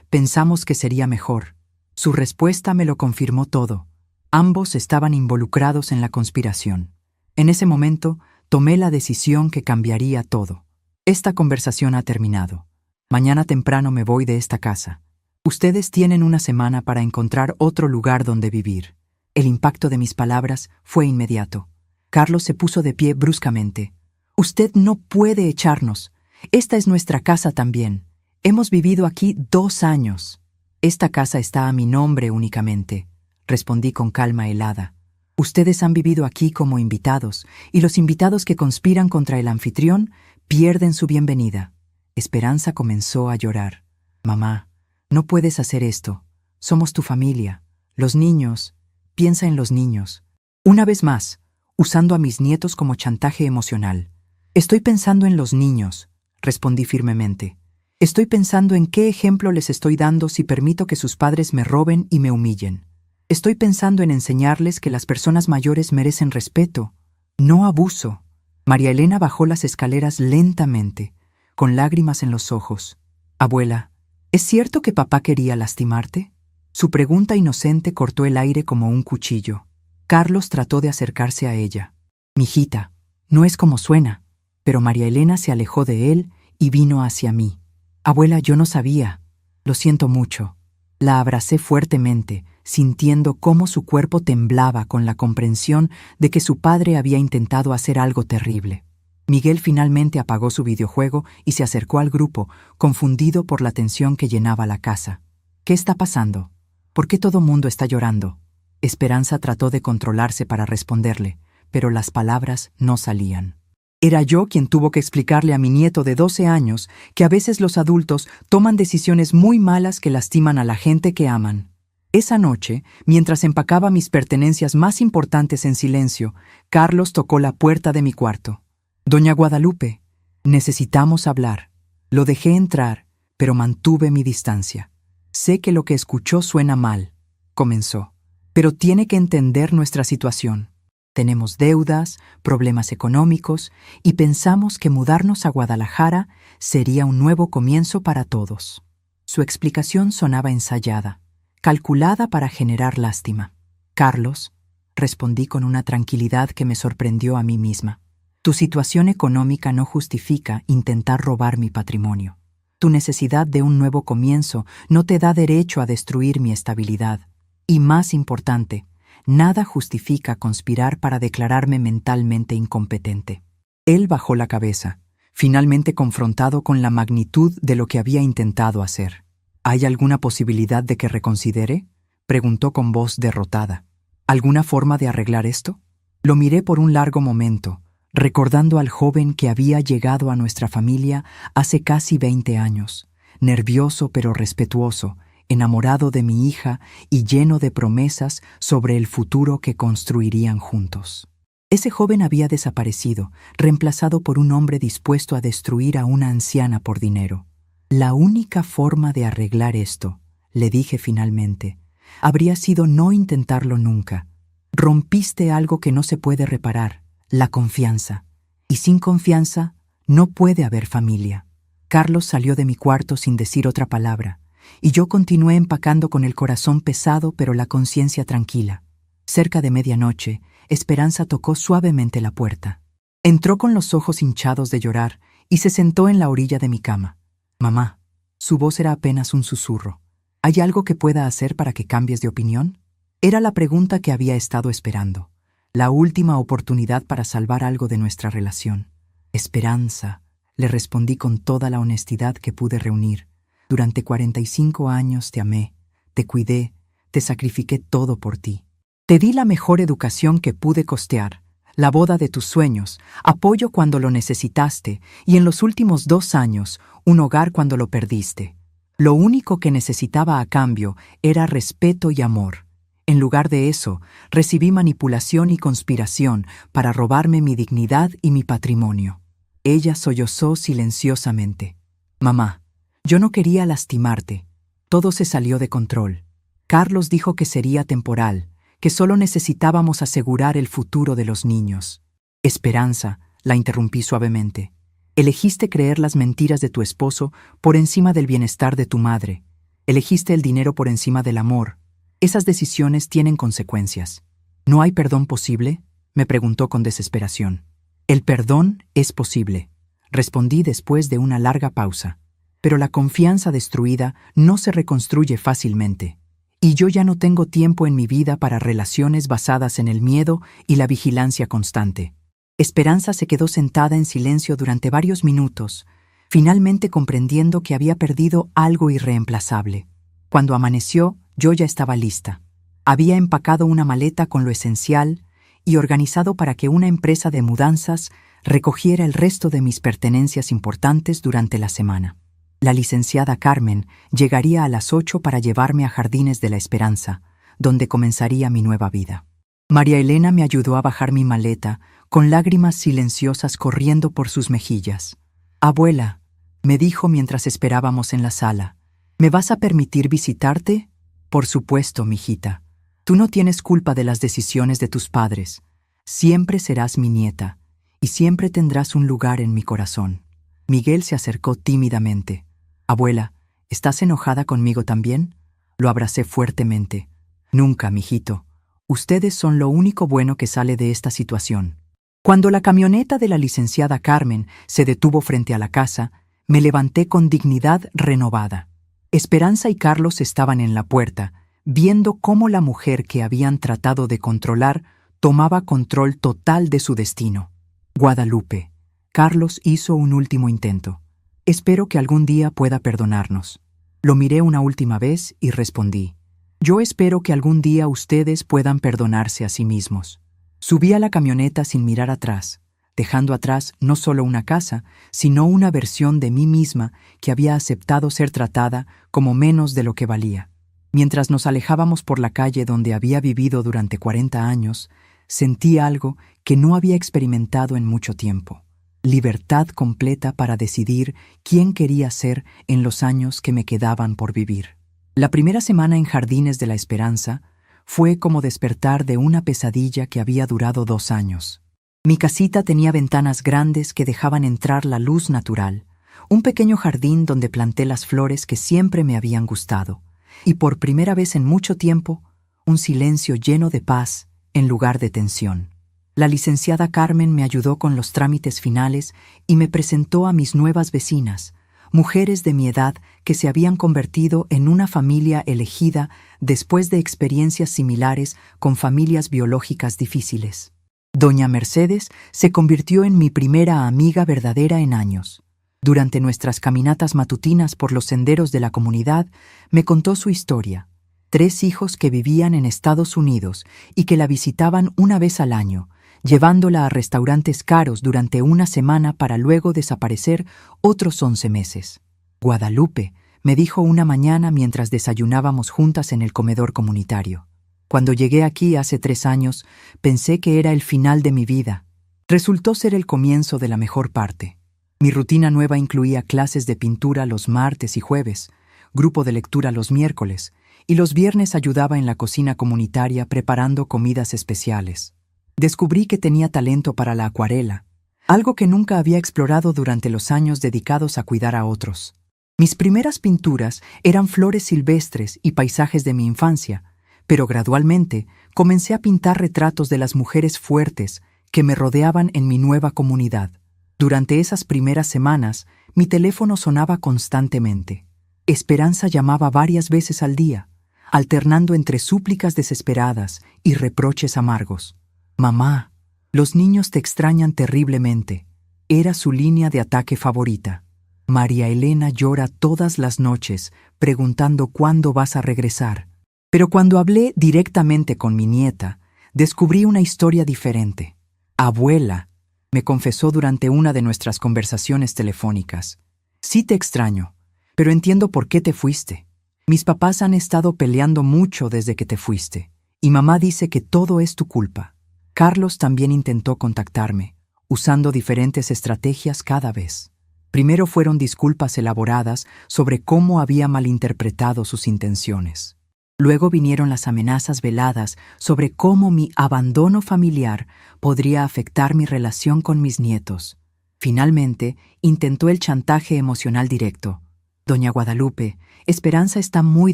pensamos que sería mejor. Su respuesta me lo confirmó todo. Ambos estaban involucrados en la conspiración. En ese momento, tomé la decisión que cambiaría todo. Esta conversación ha terminado. Mañana temprano me voy de esta casa. Ustedes tienen una semana para encontrar otro lugar donde vivir. El impacto de mis palabras fue inmediato. Carlos se puso de pie bruscamente. Usted no puede echarnos. Esta es nuestra casa también. Hemos vivido aquí 2 años. Esta casa está a mi nombre únicamente, respondí con calma helada. Ustedes han vivido aquí como invitados, y los invitados que conspiran contra el anfitrión pierden su bienvenida. Esperanza comenzó a llorar. Mamá, no puedes hacer esto. Somos tu familia. Los niños. Piensa en los niños. Una vez más, usando a mis nietos como chantaje emocional. Estoy pensando en los niños, respondí firmemente. Estoy pensando en qué ejemplo les estoy dando si permito que sus padres me roben y me humillen. Estoy pensando en enseñarles que las personas mayores merecen respeto, no abuso. María Elena bajó las escaleras lentamente, con lágrimas en los ojos. Abuela, ¿es cierto que papá quería lastimarte? Su pregunta inocente cortó el aire como un cuchillo. Carlos trató de acercarse a ella. Mijita, no es como suena. Pero María Elena se alejó de él y vino hacia mí. Abuela, yo no sabía. Lo siento mucho. La abracé fuertemente, sintiendo cómo su cuerpo temblaba con la comprensión de que su padre había intentado hacer algo terrible. Miguel finalmente apagó su videojuego y se acercó al grupo, confundido por la tensión que llenaba la casa. ¿Qué está pasando? ¿Por qué todo mundo está llorando? Esperanza trató de controlarse para responderle, pero las palabras no salían. Era yo quien tuvo que explicarle a mi nieto de 12 años que a veces los adultos toman decisiones muy malas que lastiman a la gente que aman. Esa noche, mientras empacaba mis pertenencias más importantes en silencio, Carlos tocó la puerta de mi cuarto. Doña Guadalupe, necesitamos hablar. Lo dejé entrar, pero mantuve mi distancia. Sé que lo que escuchó suena mal, comenzó, pero tiene que entender nuestra situación. Tenemos deudas, problemas económicos y pensamos que mudarnos a Guadalajara sería un nuevo comienzo para todos. Su explicación sonaba ensayada, calculada para generar lástima. Carlos, respondí con una tranquilidad que me sorprendió a mí misma. Tu situación económica no justifica intentar robar mi patrimonio. Tu necesidad de un nuevo comienzo no te da derecho a destruir mi estabilidad. Y más importante, nada justifica conspirar para declararme mentalmente incompetente. Él bajó la cabeza, finalmente confrontado con la magnitud de lo que había intentado hacer. ¿Hay alguna posibilidad de que reconsidere?, preguntó con voz derrotada. ¿Alguna forma de arreglar esto? Lo miré por un largo momento, recordando al joven que había llegado a nuestra familia hace casi 20 años, nervioso pero respetuoso, enamorado de mi hija y lleno de promesas sobre el futuro que construirían juntos. Ese joven había desaparecido, reemplazado por un hombre dispuesto a destruir a una anciana por dinero. La única forma de arreglar esto, le dije finalmente, habría sido no intentarlo nunca. Rompiste algo que no se puede reparar, la confianza. Y sin confianza no puede haber familia. Carlos salió de mi cuarto sin decir otra palabra, y yo continué empacando con el corazón pesado pero la conciencia tranquila. Cerca de medianoche, Esperanza tocó suavemente la puerta. Entró con los ojos hinchados de llorar y se sentó en la orilla de mi cama. Mamá, su voz era apenas un susurro. ¿Hay algo que pueda hacer para que cambies de opinión? Era la pregunta que había estado esperando. La última oportunidad para salvar algo de nuestra relación. Esperanza, le respondí con toda la honestidad que pude reunir. Durante 45 años te amé, te cuidé, te sacrifiqué todo por ti. Te di la mejor educación que pude costear, la boda de tus sueños, apoyo cuando lo necesitaste y en los últimos 2 años, un hogar cuando lo perdiste. Lo único que necesitaba a cambio era respeto y amor. En lugar de eso, recibí manipulación y conspiración para robarme mi dignidad y mi patrimonio. Ella sollozó silenciosamente. Mamá, yo no quería lastimarte. Todo se salió de control. Carlos dijo que sería temporal, que solo necesitábamos asegurar el futuro de los niños. Esperanza, la interrumpí suavemente. Elegiste creer las mentiras de tu esposo por encima del bienestar de tu madre. Elegiste el dinero por encima del amor. Esas decisiones tienen consecuencias. ¿No hay perdón posible?, me preguntó con desesperación. El perdón es posible, respondí después de una larga pausa. Pero la confianza destruida no se reconstruye fácilmente. Y yo ya no tengo tiempo en mi vida para relaciones basadas en el miedo y la vigilancia constante. Esperanza se quedó sentada en silencio durante varios minutos, finalmente comprendiendo que había perdido algo irreemplazable. Cuando amaneció, yo ya estaba lista. Había empacado una maleta con lo esencial y organizado para que una empresa de mudanzas recogiera el resto de mis pertenencias importantes durante la semana. La licenciada Carmen llegaría a las 8 para llevarme a Jardines de la Esperanza, donde comenzaría mi nueva vida. María Elena me ayudó a bajar mi maleta, con lágrimas silenciosas corriendo por sus mejillas. «Abuela», me dijo mientras esperábamos en la sala, «¿me vas a permitir visitarte?» «Por supuesto, mijita. Tú no tienes culpa de las decisiones de tus padres. Siempre serás mi nieta, y siempre tendrás un lugar en mi corazón». Miguel se acercó tímidamente. «Abuela, ¿estás enojada conmigo también?» Lo abracé fuertemente. «Nunca, mijito. Ustedes son lo único bueno que sale de esta situación». Cuando la camioneta de la licenciada Carmen se detuvo frente a la casa, me levanté con dignidad renovada. Esperanza y Carlos estaban en la puerta, viendo cómo la mujer que habían tratado de controlar tomaba control total de su destino. «Guadalupe», Carlos hizo un último intento. «Espero que algún día pueda perdonarnos». Lo miré una última vez y respondí. «Yo espero que algún día ustedes puedan perdonarse a sí mismos». Subí a la camioneta sin mirar atrás, dejando atrás no solo una casa, sino una versión de mí misma que había aceptado ser tratada como menos de lo que valía. Mientras nos alejábamos por la calle donde había vivido durante 40 años, sentí algo que no había experimentado en mucho tiempo. Libertad completa para decidir quién quería ser en los años que me quedaban por vivir. La primera semana en Jardines de la Esperanza fue como despertar de una pesadilla que había durado 2 años. Mi casita tenía ventanas grandes que dejaban entrar la luz natural, un pequeño jardín donde planté las flores que siempre me habían gustado, y por primera vez en mucho tiempo, un silencio lleno de paz en lugar de tensión. La licenciada Carmen me ayudó con los trámites finales y me presentó a mis nuevas vecinas, mujeres de mi edad que se habían convertido en una familia elegida después de experiencias similares con familias biológicas difíciles. Doña Mercedes se convirtió en mi primera amiga verdadera en años. Durante nuestras caminatas matutinas por los senderos de la comunidad, me contó su historia. 3 hijos que vivían en Estados Unidos y que la visitaban una vez al año, llevándola a restaurantes caros durante una semana para luego desaparecer otros 11 meses. «Guadalupe», me dijo una mañana mientras desayunábamos juntas en el comedor comunitario. «Cuando llegué aquí hace 3 años, pensé que era el final de mi vida. Resultó ser el comienzo de la mejor parte. Mi rutina nueva incluía clases de pintura los martes y jueves, grupo de lectura los miércoles, y los viernes ayudaba en la cocina comunitaria preparando comidas especiales. Descubrí que tenía talento para la acuarela, algo que nunca había explorado durante los años dedicados a cuidar a otros. Mis primeras pinturas eran flores silvestres y paisajes de mi infancia, pero gradualmente comencé a pintar retratos de las mujeres fuertes que me rodeaban en mi nueva comunidad. Durante esas primeras semanas, mi teléfono sonaba constantemente. Esperanza llamaba varias veces al día, alternando entre súplicas desesperadas y reproches amargos. «Mamá, los niños te extrañan terriblemente», era su línea de ataque favorita. «María Elena llora todas las noches preguntando cuándo vas a regresar». Pero cuando hablé directamente con mi nieta, descubrí una historia diferente. «Abuela», me confesó durante una de nuestras conversaciones telefónicas, «sí te extraño, pero entiendo por qué te fuiste. Mis papás han estado peleando mucho desde que te fuiste, Y mamá dice que todo es tu culpa. Carlos también intentó contactarme, usando diferentes estrategias cada vez. Primero fueron disculpas elaboradas sobre cómo había malinterpretado sus intenciones. Luego vinieron las amenazas veladas sobre cómo mi abandono familiar podría afectar mi relación con mis nietos. Finalmente, intentó el chantaje emocional directo. Doña Guadalupe, Esperanza está muy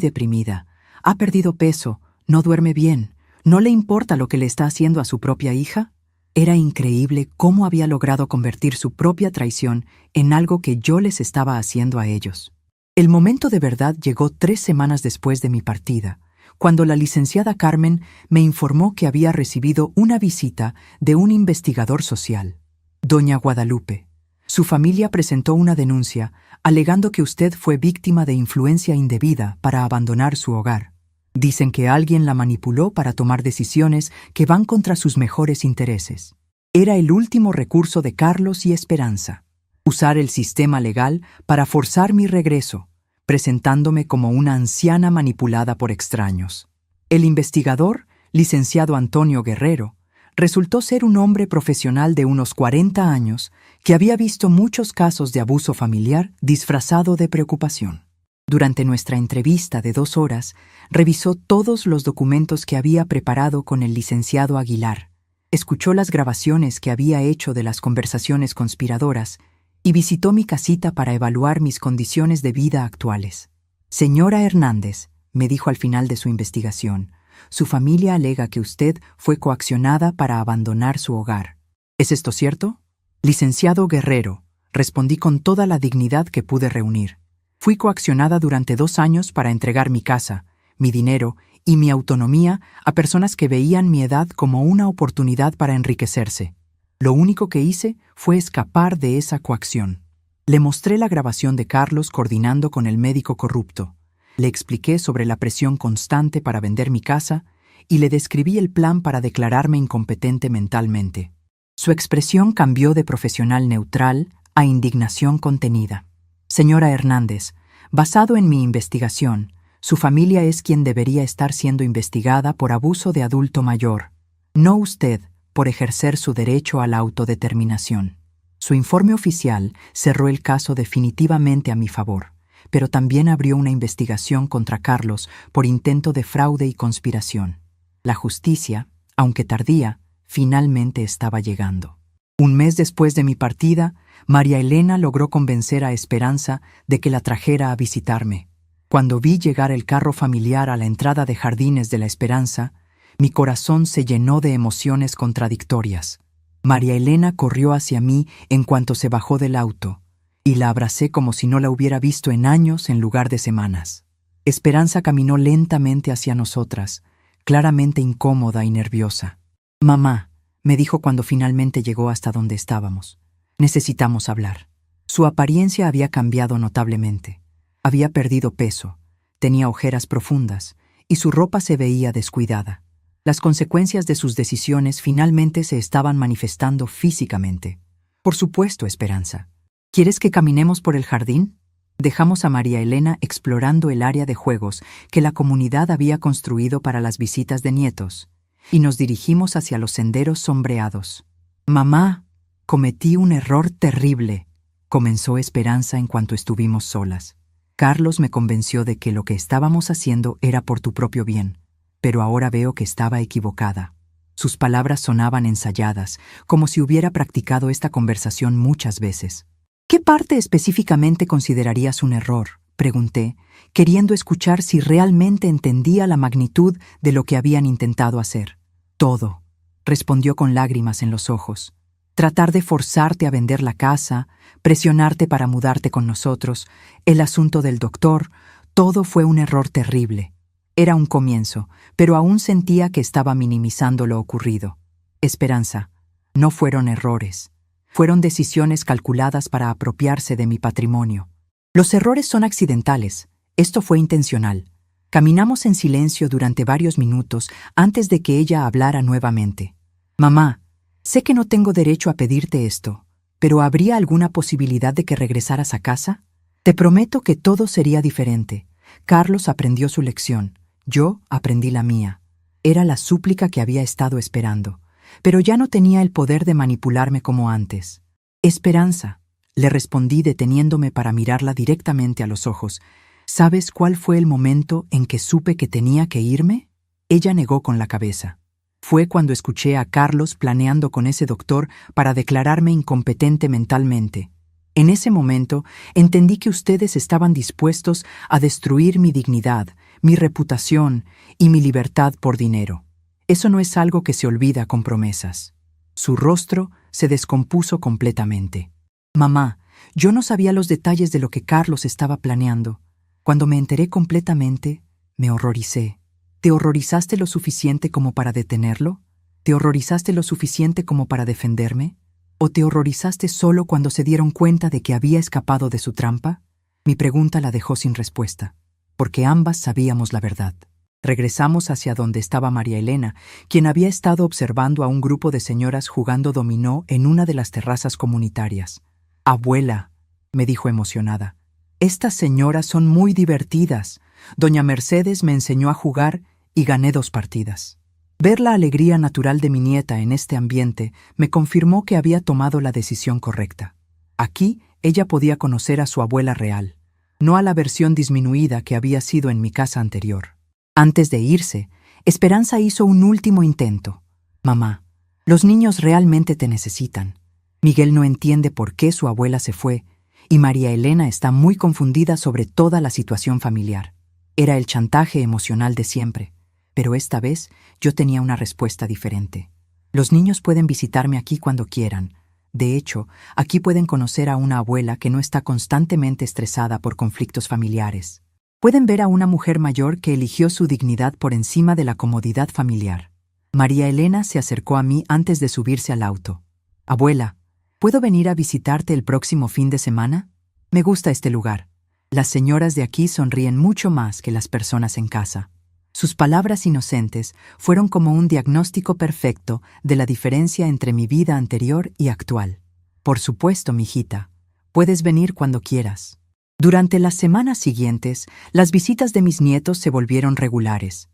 deprimida. Ha perdido peso, no duerme bien. ¿No le importa lo que le está haciendo a su propia hija? Era increíble cómo había logrado convertir su propia traición en algo que yo les estaba haciendo a ellos. El momento de verdad llegó 3 semanas después de mi partida, cuando la licenciada Carmen me informó que había recibido una visita de un investigador social. Doña Guadalupe, su familia presentó una denuncia alegando que usted fue víctima de influencia indebida para abandonar su hogar. Dicen que alguien la manipuló para tomar decisiones que van contra sus mejores intereses. Era el último recurso de Carlos y Esperanza. Usar el sistema legal para forzar mi regreso, presentándome como una anciana manipulada por extraños. El investigador, licenciado Antonio Guerrero, resultó ser un hombre profesional de unos 40 años que había visto muchos casos de abuso familiar disfrazado de preocupación. Durante nuestra entrevista de 2 horas, revisó todos los documentos que había preparado con el licenciado Aguilar, escuchó las grabaciones que había hecho de las conversaciones conspiradoras y visitó mi casita para evaluar mis condiciones de vida actuales. Señora Hernández, me dijo al final de su investigación, su familia alega que usted fue coaccionada para abandonar su hogar. ¿Es esto cierto? Licenciado Guerrero, respondí con toda la dignidad que pude reunir. Fui coaccionada durante 2 años para entregar mi casa, mi dinero y mi autonomía a personas que veían mi edad como una oportunidad para enriquecerse. Lo único que hice fue escapar de esa coacción. Le mostré la grabación de Carlos coordinando con el médico corrupto. Le expliqué sobre la presión constante para vender mi casa y le describí el plan para declararme incompetente mentalmente. Su expresión cambió de profesional neutral a indignación contenida. Señora Hernández, basado en mi investigación, su familia es quien debería estar siendo investigada por abuso de adulto mayor, no usted por ejercer su derecho a la autodeterminación. Su informe oficial cerró el caso definitivamente a mi favor, pero también abrió una investigación contra Carlos por intento de fraude y conspiración. La justicia, aunque tardía, finalmente estaba llegando. 1 mes después de mi partida, María Elena logró convencer a Esperanza de que la trajera a visitarme. Cuando vi llegar el carro familiar a la entrada de Jardines de la Esperanza, mi corazón se llenó de emociones contradictorias. María Elena corrió hacia mí en cuanto se bajó del auto, y la abracé como si no la hubiera visto en años en lugar de semanas. Esperanza caminó lentamente hacia nosotras, claramente incómoda y nerviosa. «Mamá», me dijo cuando finalmente llegó hasta donde estábamos, «necesitamos hablar». Su apariencia había cambiado notablemente. Había perdido peso, tenía ojeras profundas, y su ropa se veía descuidada. Las consecuencias de sus decisiones finalmente se estaban manifestando físicamente. «Por supuesto, Esperanza. ¿Quieres que caminemos por el jardín?» Dejamos a María Elena explorando el área de juegos que la comunidad había construido para las visitas de nietos, y nos dirigimos hacia los senderos sombreados. «Mamá, cometí un error terrible», comenzó Esperanza en cuanto estuvimos solas. «Carlos me convenció de que lo que estábamos haciendo era por tu propio bien, pero ahora veo que estaba equivocada». Sus palabras sonaban ensayadas, como si hubiera practicado esta conversación muchas veces. «¿Qué parte específicamente considerarías un error?», pregunté, queriendo escuchar si realmente entendía la magnitud de lo que habían intentado hacer. «Todo», respondió con lágrimas en los ojos. «Tratar de forzarte a vender la casa, presionarte para mudarte con nosotros, el asunto del doctor, todo fue un error terrible. Era un comienzo, pero aún sentía que estaba minimizando lo ocurrido. Esperanza, no fueron errores. Fueron decisiones calculadas para apropiarse de mi patrimonio. Los errores son accidentales. Esto fue intencional». Caminamos en silencio durante varios minutos antes de que ella hablara nuevamente. «Mamá, sé que no tengo derecho a pedirte esto, pero ¿habría alguna posibilidad de que regresaras a casa? Te prometo que todo sería diferente. Carlos aprendió su lección. Yo aprendí la mía. Era la súplica que había estado esperando, pero ya no tenía el poder de manipularme como antes. Esperanza, le respondí deteniéndome para mirarla directamente a los ojos. ¿Sabes cuál fue el momento en que supe que tenía que irme? Ella negó con la cabeza. Fue cuando escuché a Carlos planeando con ese doctor para declararme incompetente mentalmente. En ese momento entendí que ustedes estaban dispuestos a destruir mi dignidad, mi reputación y mi libertad por dinero. Eso no es algo que se olvida con promesas. Su rostro se descompuso completamente. Mamá, yo no sabía los detalles de lo que Carlos estaba planeando. Cuando me enteré completamente, me horroricé. ¿Te horrorizaste lo suficiente como para detenerlo? ¿Te horrorizaste lo suficiente como para defenderme? ¿O te horrorizaste solo cuando se dieron cuenta de que había escapado de su trampa? Mi pregunta la dejó sin respuesta, porque ambas sabíamos la verdad. Regresamos hacia donde estaba María Elena, quien había estado observando a un grupo de señoras jugando dominó en una de las terrazas comunitarias. «Abuela», me dijo emocionada, «estas señoras son muy divertidas. Doña Mercedes me enseñó a jugar y gané 2 partidas». Ver la alegría natural de mi nieta en este ambiente me confirmó que había tomado la decisión correcta. Aquí ella podía conocer a su abuela real, no a la versión disminuida que había sido en mi casa anterior. Antes de irse, Esperanza hizo un último intento. «Mamá, los niños realmente te necesitan. Miguel no entiende por qué su abuela se fue y María Elena está muy confundida sobre toda la situación familiar». Era el chantaje emocional de siempre. Pero esta vez yo tenía una respuesta diferente. Los niños pueden visitarme aquí cuando quieran. De hecho, aquí pueden conocer a una abuela que no está constantemente estresada por conflictos familiares. Pueden ver a una mujer mayor que eligió su dignidad por encima de la comodidad familiar. María Elena se acercó a mí antes de subirse al auto. «Abuela, ¿puedo venir a visitarte el próximo fin de semana? Me gusta este lugar. Las señoras de aquí sonríen mucho más que las personas en casa». Sus palabras inocentes fueron como un diagnóstico perfecto de la diferencia entre mi vida anterior y actual. «Por supuesto, mijita. Puedes venir cuando quieras». Durante las semanas siguientes, las visitas de mis nietos se volvieron regulares.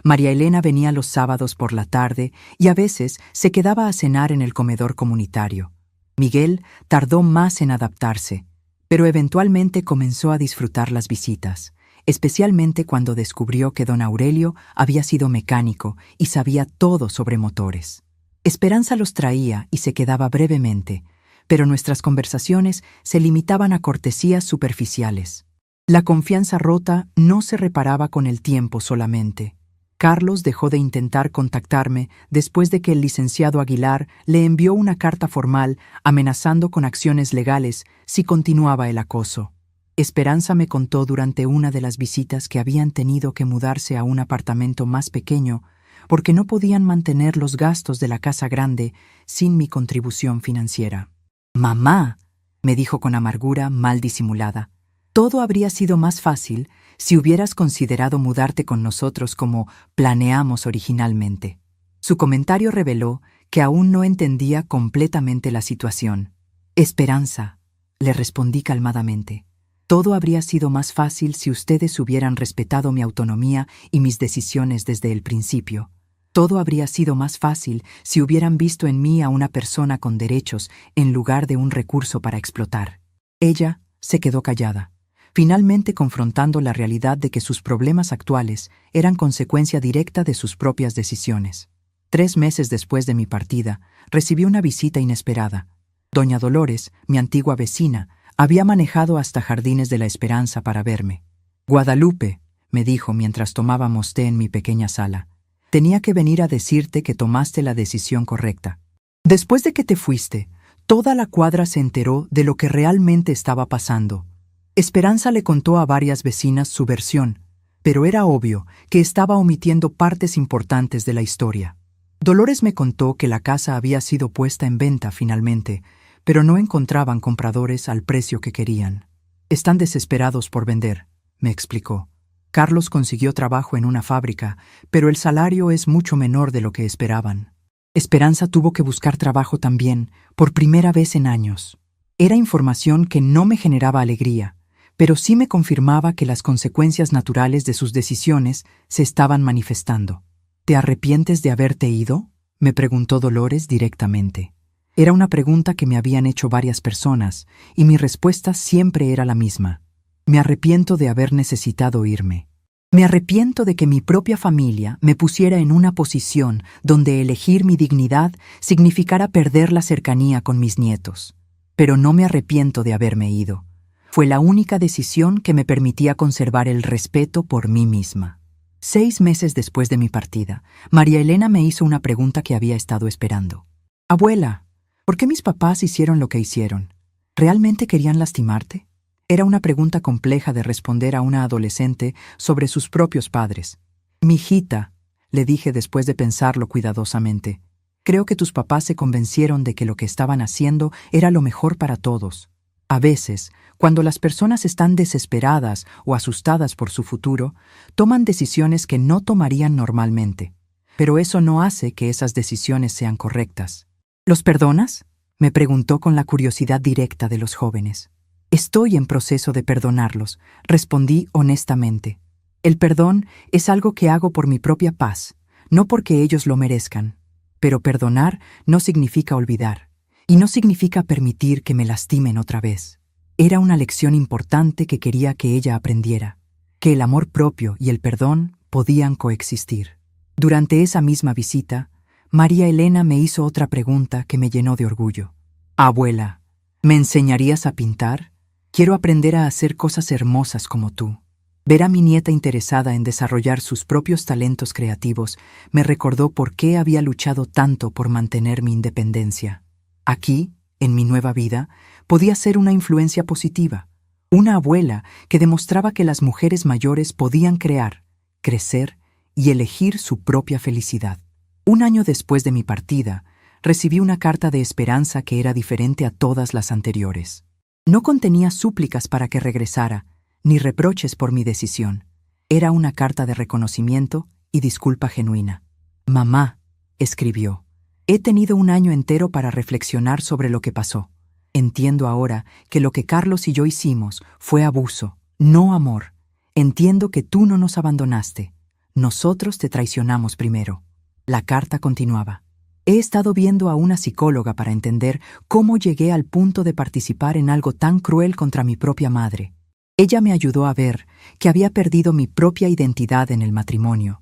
María Elena venía los sábados por la tarde y a veces se quedaba a cenar en el comedor comunitario. Miguel tardó más en adaptarse, pero eventualmente comenzó a disfrutar las visitas, especialmente cuando descubrió que don Aurelio había sido mecánico y sabía todo sobre motores. Esperanza los traía y se quedaba brevemente, pero nuestras conversaciones se limitaban a cortesías superficiales. La confianza rota no se reparaba con el tiempo solamente. Carlos dejó de intentar contactarme después de que el licenciado Aguilar le envió una carta formal amenazando con acciones legales si continuaba el acoso. Esperanza me contó durante una de las visitas que habían tenido que mudarse a un apartamento más pequeño porque no podían mantener los gastos de la casa grande sin mi contribución financiera. «Mamá», me dijo con amargura mal disimulada, «todo habría sido más fácil si hubieras considerado mudarte con nosotros como planeamos originalmente». Su comentario reveló que aún no entendía completamente la situación. «Esperanza», le respondí calmadamente, «todo habría sido más fácil si ustedes hubieran respetado mi autonomía y mis decisiones desde el principio. Todo habría sido más fácil si hubieran visto en mí a una persona con derechos en lugar de un recurso para explotar». Ella se quedó callada, finalmente confrontando la realidad de que sus problemas actuales eran consecuencia directa de sus propias decisiones. 3 meses después de mi partida, recibí una visita inesperada. Doña Dolores, mi antigua vecina, había manejado hasta Jardines de la Esperanza para verme. «Guadalupe», me dijo mientras tomábamos té en mi pequeña sala, «tenía que venir a decirte que tomaste la decisión correcta. Después de que te fuiste, toda la cuadra se enteró de lo que realmente estaba pasando». Esperanza le contó a varias vecinas su versión, pero era obvio que estaba omitiendo partes importantes de la historia. Dolores me contó que la casa había sido puesta en venta finalmente, pero no encontraban compradores al precio que querían. «Están desesperados por vender», me explicó. «Carlos consiguió trabajo en una fábrica, pero el salario es mucho menor de lo que esperaban». Esperanza tuvo que buscar trabajo también, por primera vez en años. Era información que no me generaba alegría, pero sí me confirmaba que las consecuencias naturales de sus decisiones se estaban manifestando. ¿Te arrepientes de haberte ido?, me preguntó Dolores directamente. Era una pregunta que me habían hecho varias personas, y mi respuesta siempre era la misma. Me arrepiento de haber necesitado irme. Me arrepiento de que mi propia familia me pusiera en una posición donde elegir mi dignidad significara perder la cercanía con mis nietos. Pero no me arrepiento de haberme ido. Fue la única decisión que me permitía conservar el respeto por mí misma. 6 meses después de mi partida, María Elena me hizo una pregunta que había estado esperando. Abuela, ¿por qué mis papás hicieron lo que hicieron? ¿Realmente querían lastimarte? Era una pregunta compleja de responder a una adolescente sobre sus propios padres. Mijita, le dije después de pensarlo cuidadosamente, creo que tus papás se convencieron de que lo que estaban haciendo era lo mejor para todos. A veces, cuando las personas están desesperadas o asustadas por su futuro, toman decisiones que no tomarían normalmente. Pero eso no hace que esas decisiones sean correctas. ¿Los perdonas?, me preguntó con la curiosidad directa de los jóvenes. Estoy en proceso de perdonarlos, respondí honestamente. El perdón es algo que hago por mi propia paz, no porque ellos lo merezcan. Pero perdonar no significa olvidar, y no significa permitir que me lastimen otra vez. Era una lección importante que quería que ella aprendiera, que el amor propio y el perdón podían coexistir. Durante esa misma visita, María Elena me hizo otra pregunta que me llenó de orgullo. Abuela, ¿me enseñarías a pintar? Quiero aprender a hacer cosas hermosas como tú. Ver a mi nieta interesada en desarrollar sus propios talentos creativos me recordó por qué había luchado tanto por mantener mi independencia. Aquí, en mi nueva vida, podía ser una influencia positiva, una abuela que demostraba que las mujeres mayores podían crear, crecer y elegir su propia felicidad. 1 año después de mi partida, recibí una carta de esperanza que era diferente a todas las anteriores. No contenía súplicas para que regresara, ni reproches por mi decisión. Era una carta de reconocimiento y disculpa genuina. Mamá, escribió, he tenido 1 año entero para reflexionar sobre lo que pasó. Entiendo ahora que lo que Carlos y yo hicimos fue abuso, no amor. Entiendo que tú no nos abandonaste. Nosotros te traicionamos primero. La carta continuaba. He estado viendo a una psicóloga para entender cómo llegué al punto de participar en algo tan cruel contra mi propia madre. Ella me ayudó a ver que había perdido mi propia identidad en el matrimonio,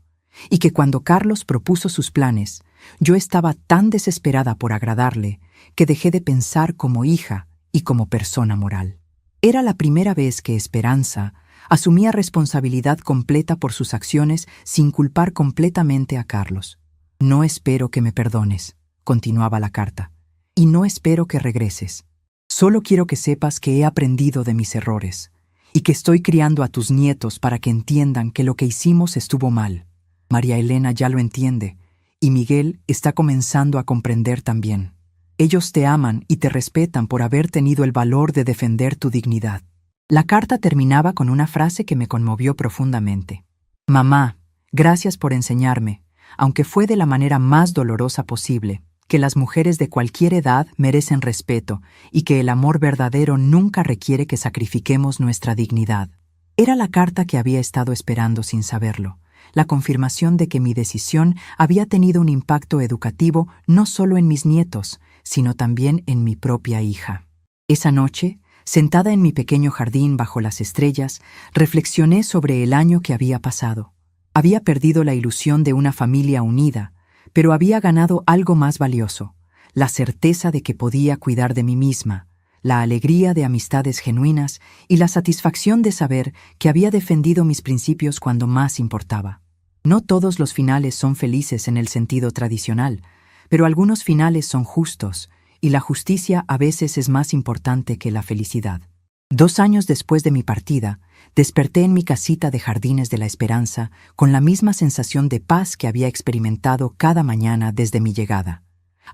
y que cuando Carlos propuso sus planes, yo estaba tan desesperada por agradarle que dejé de pensar como hija y como persona moral. Era la primera vez que Esperanza asumía responsabilidad completa por sus acciones sin culpar completamente a Carlos. No espero que me perdones, continuaba la carta, y no espero que regreses. Solo quiero que sepas que he aprendido de mis errores y que estoy criando a tus nietos para que entiendan que lo que hicimos estuvo mal. María Elena ya lo entiende, y Miguel está comenzando a comprender también. Ellos te aman y te respetan por haber tenido el valor de defender tu dignidad. La carta terminaba con una frase que me conmovió profundamente. Mamá, gracias por enseñarme, aunque fue de la manera más dolorosa posible, que las mujeres de cualquier edad merecen respeto y que el amor verdadero nunca requiere que sacrifiquemos nuestra dignidad. Era la carta que había estado esperando sin saberlo, la confirmación de que mi decisión había tenido un impacto educativo no solo en mis nietos, sino también en mi propia hija. Esa noche, sentada en mi pequeño jardín bajo las estrellas, reflexioné sobre el año que había pasado. Había perdido la ilusión de una familia unida, pero había ganado algo más valioso, la certeza de que podía cuidar de mí misma, la alegría de amistades genuinas y la satisfacción de saber que había defendido mis principios cuando más importaba. No todos los finales son felices en el sentido tradicional, pero algunos finales son justos, y la justicia a veces es más importante que la felicidad. 2 años después de mi partida, desperté en mi casita de Jardines de la Esperanza con la misma sensación de paz que había experimentado cada mañana desde mi llegada.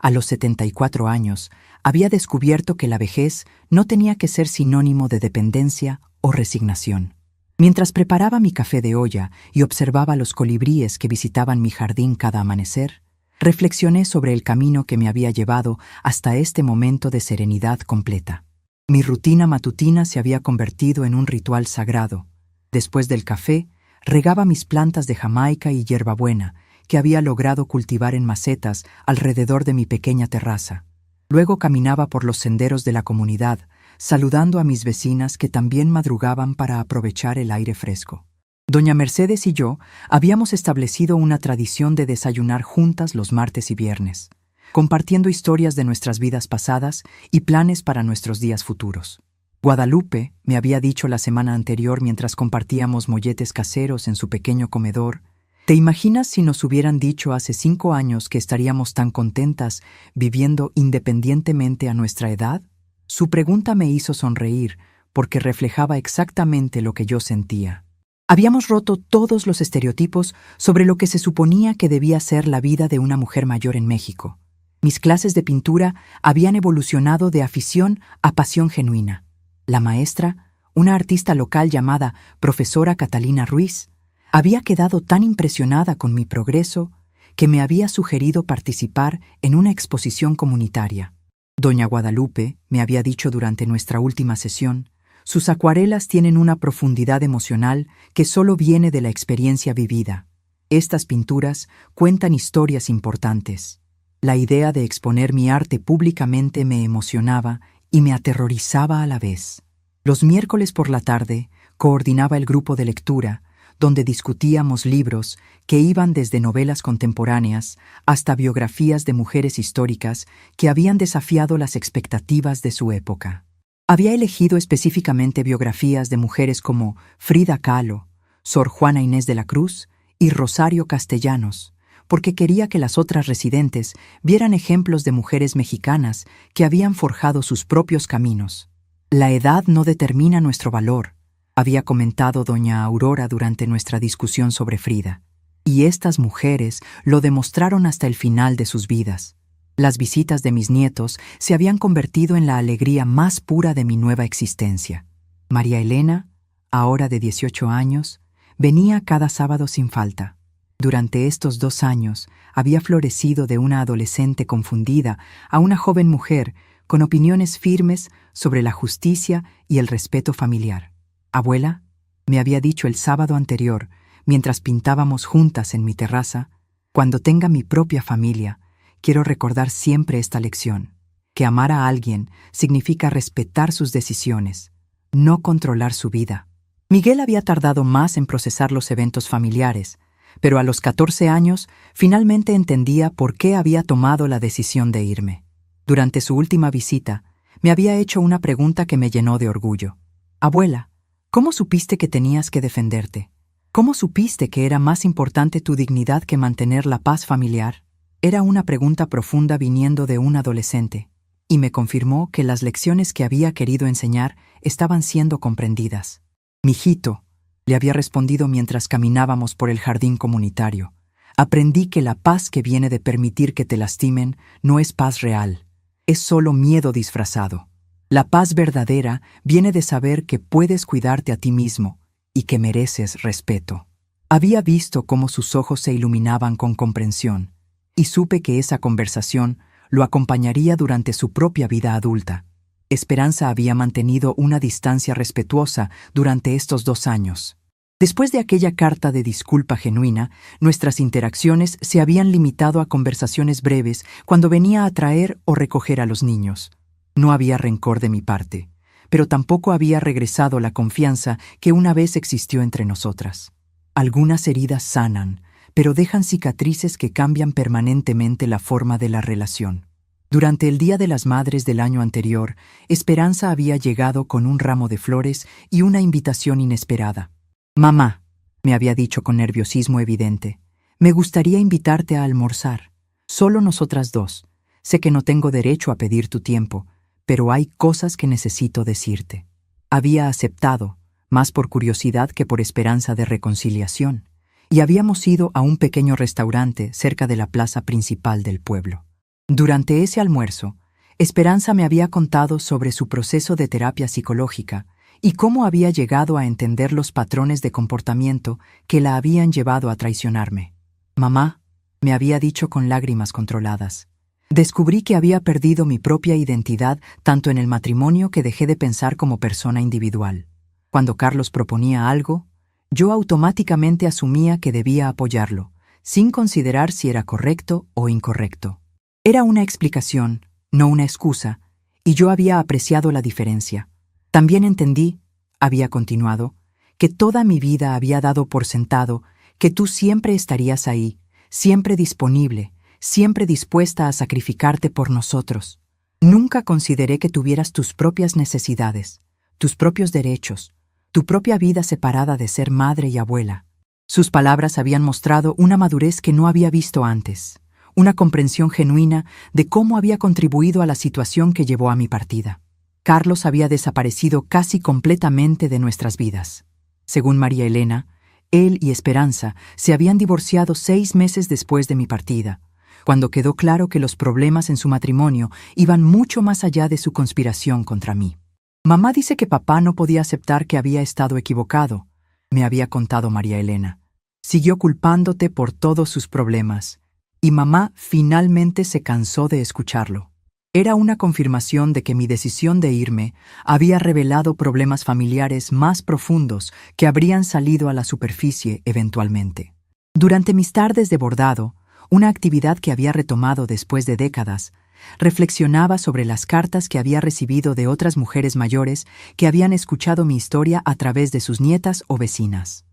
A los 74 años, había descubierto que la vejez no tenía que ser sinónimo de dependencia o resignación. Mientras preparaba mi café de olla y observaba los colibríes que visitaban mi jardín cada amanecer, reflexioné sobre el camino que me había llevado hasta este momento de serenidad completa. Mi rutina matutina se había convertido en un ritual sagrado. Después del café, regaba mis plantas de Jamaica y hierbabuena, que había logrado cultivar en macetas alrededor de mi pequeña terraza. Luego caminaba por los senderos de la comunidad, saludando a mis vecinas que también madrugaban para aprovechar el aire fresco. Doña Mercedes y yo habíamos establecido una tradición de desayunar juntas los martes y viernes, compartiendo historias de nuestras vidas pasadas y planes para nuestros días futuros. Guadalupe me había dicho la semana anterior mientras compartíamos molletes caseros en su pequeño comedor: ¿te imaginas si nos hubieran dicho hace 5 años que estaríamos tan contentas viviendo independientemente a nuestra edad? Su pregunta me hizo sonreír porque reflejaba exactamente lo que yo sentía. Habíamos roto todos los estereotipos sobre lo que se suponía que debía ser la vida de una mujer mayor en México. Mis clases de pintura habían evolucionado de afición a pasión genuina. La maestra, una artista local llamada profesora Catalina Ruiz, había quedado tan impresionada con mi progreso que me había sugerido participar en una exposición comunitaria. Doña Guadalupe me había dicho durante nuestra última sesión: sus acuarelas tienen una profundidad emocional que solo viene de la experiencia vivida. Estas pinturas cuentan historias importantes. La idea de exponer mi arte públicamente me emocionaba y me aterrorizaba a la vez. Los miércoles por la tarde coordinaba el grupo de lectura, donde discutíamos libros que iban desde novelas contemporáneas hasta biografías de mujeres históricas que habían desafiado las expectativas de su época. Había elegido específicamente biografías de mujeres como Frida Kahlo, Sor Juana Inés de la Cruz y Rosario Castellanos, porque quería que las otras residentes vieran ejemplos de mujeres mexicanas que habían forjado sus propios caminos. La edad no determina nuestro valor, había comentado doña Aurora durante nuestra discusión sobre Frida, y estas mujeres lo demostraron hasta el final de sus vidas. Las visitas de mis nietos se habían convertido en la alegría más pura de mi nueva existencia. María Elena, ahora de 18 años, venía cada sábado sin falta. Durante estos 2 años había florecido de una adolescente confundida a una joven mujer con opiniones firmes sobre la justicia y el respeto familiar. «Abuela», me había dicho el sábado anterior, mientras pintábamos juntas en mi terraza, «cuando tenga mi propia familia, quiero recordar siempre esta lección, que amar a alguien significa respetar sus decisiones, no controlar su vida». Miguel había tardado más en procesar los eventos familiares, pero a los 14 años finalmente entendía por qué había tomado la decisión de irme. Durante su última visita, me había hecho una pregunta que me llenó de orgullo. «Abuela, ¿cómo supiste que tenías que defenderte? ¿Cómo supiste que era más importante tu dignidad que mantener la paz familiar?». Era una pregunta profunda viniendo de un adolescente, y me confirmó que las lecciones que había querido enseñar estaban siendo comprendidas. «Mijito», le había respondido mientras caminábamos por el jardín comunitario, «aprendí que la paz que viene de permitir que te lastimen no es paz real, es solo miedo disfrazado. La paz verdadera viene de saber que puedes cuidarte a ti mismo y que mereces respeto». Había visto cómo sus ojos se iluminaban con comprensión, y supe que esa conversación lo acompañaría durante su propia vida adulta. Esperanza había mantenido una distancia respetuosa durante estos 2 años. Después de aquella carta de disculpa genuina, nuestras interacciones se habían limitado a conversaciones breves cuando venía a traer o recoger a los niños. No había rencor de mi parte, pero tampoco había regresado la confianza que una vez existió entre nosotras. Algunas heridas sanan, pero dejan cicatrices que cambian permanentemente la forma de la relación. Durante el Día de las Madres del año anterior, Esperanza había llegado con un ramo de flores y una invitación inesperada. «Mamá», me había dicho con nerviosismo evidente, «me gustaría invitarte a almorzar. Solo nosotras 2. Sé que no tengo derecho a pedir tu tiempo, pero hay cosas que necesito decirte». Había aceptado, más por curiosidad que por esperanza de reconciliación, y habíamos ido a un pequeño restaurante cerca de la plaza principal del pueblo. Durante ese almuerzo, Esperanza me había contado sobre su proceso de terapia psicológica y cómo había llegado a entender los patrones de comportamiento que la habían llevado a traicionarme. «Mamá», me había dicho con lágrimas controladas, «descubrí que había perdido mi propia identidad tanto en el matrimonio que dejé de pensar como persona individual. Cuando Carlos proponía algo, yo automáticamente asumía que debía apoyarlo, sin considerar si era correcto o incorrecto. Era una explicación, no una excusa, y yo había apreciado la diferencia. También entendí, había continuado, que toda mi vida había dado por sentado que tú siempre estarías ahí, siempre disponible, siempre dispuesta a sacrificarte por nosotros. Nunca consideré que tuvieras tus propias necesidades, tus propios derechos, tu propia vida separada de ser madre y abuela. Sus palabras habían mostrado una madurez que no había visto antes, una comprensión genuina de cómo había contribuido a la situación que llevó a mi partida. Carlos había desaparecido casi completamente de nuestras vidas. Según María Elena, él y Esperanza se habían divorciado 6 meses después de mi partida, cuando quedó claro que los problemas en su matrimonio iban mucho más allá de su conspiración contra mí. Mamá dice que papá no podía aceptar que había estado equivocado, me había contado María Elena. Siguió culpándote por todos sus problemas, y mamá finalmente se cansó de escucharlo. Era una confirmación de que mi decisión de irme había revelado problemas familiares más profundos que habrían salido a la superficie eventualmente. Durante mis tardes de bordado, una actividad que había retomado después de décadas, reflexionaba sobre las cartas que había recibido de otras mujeres mayores que habían escuchado mi historia a través de sus nietas o vecinas.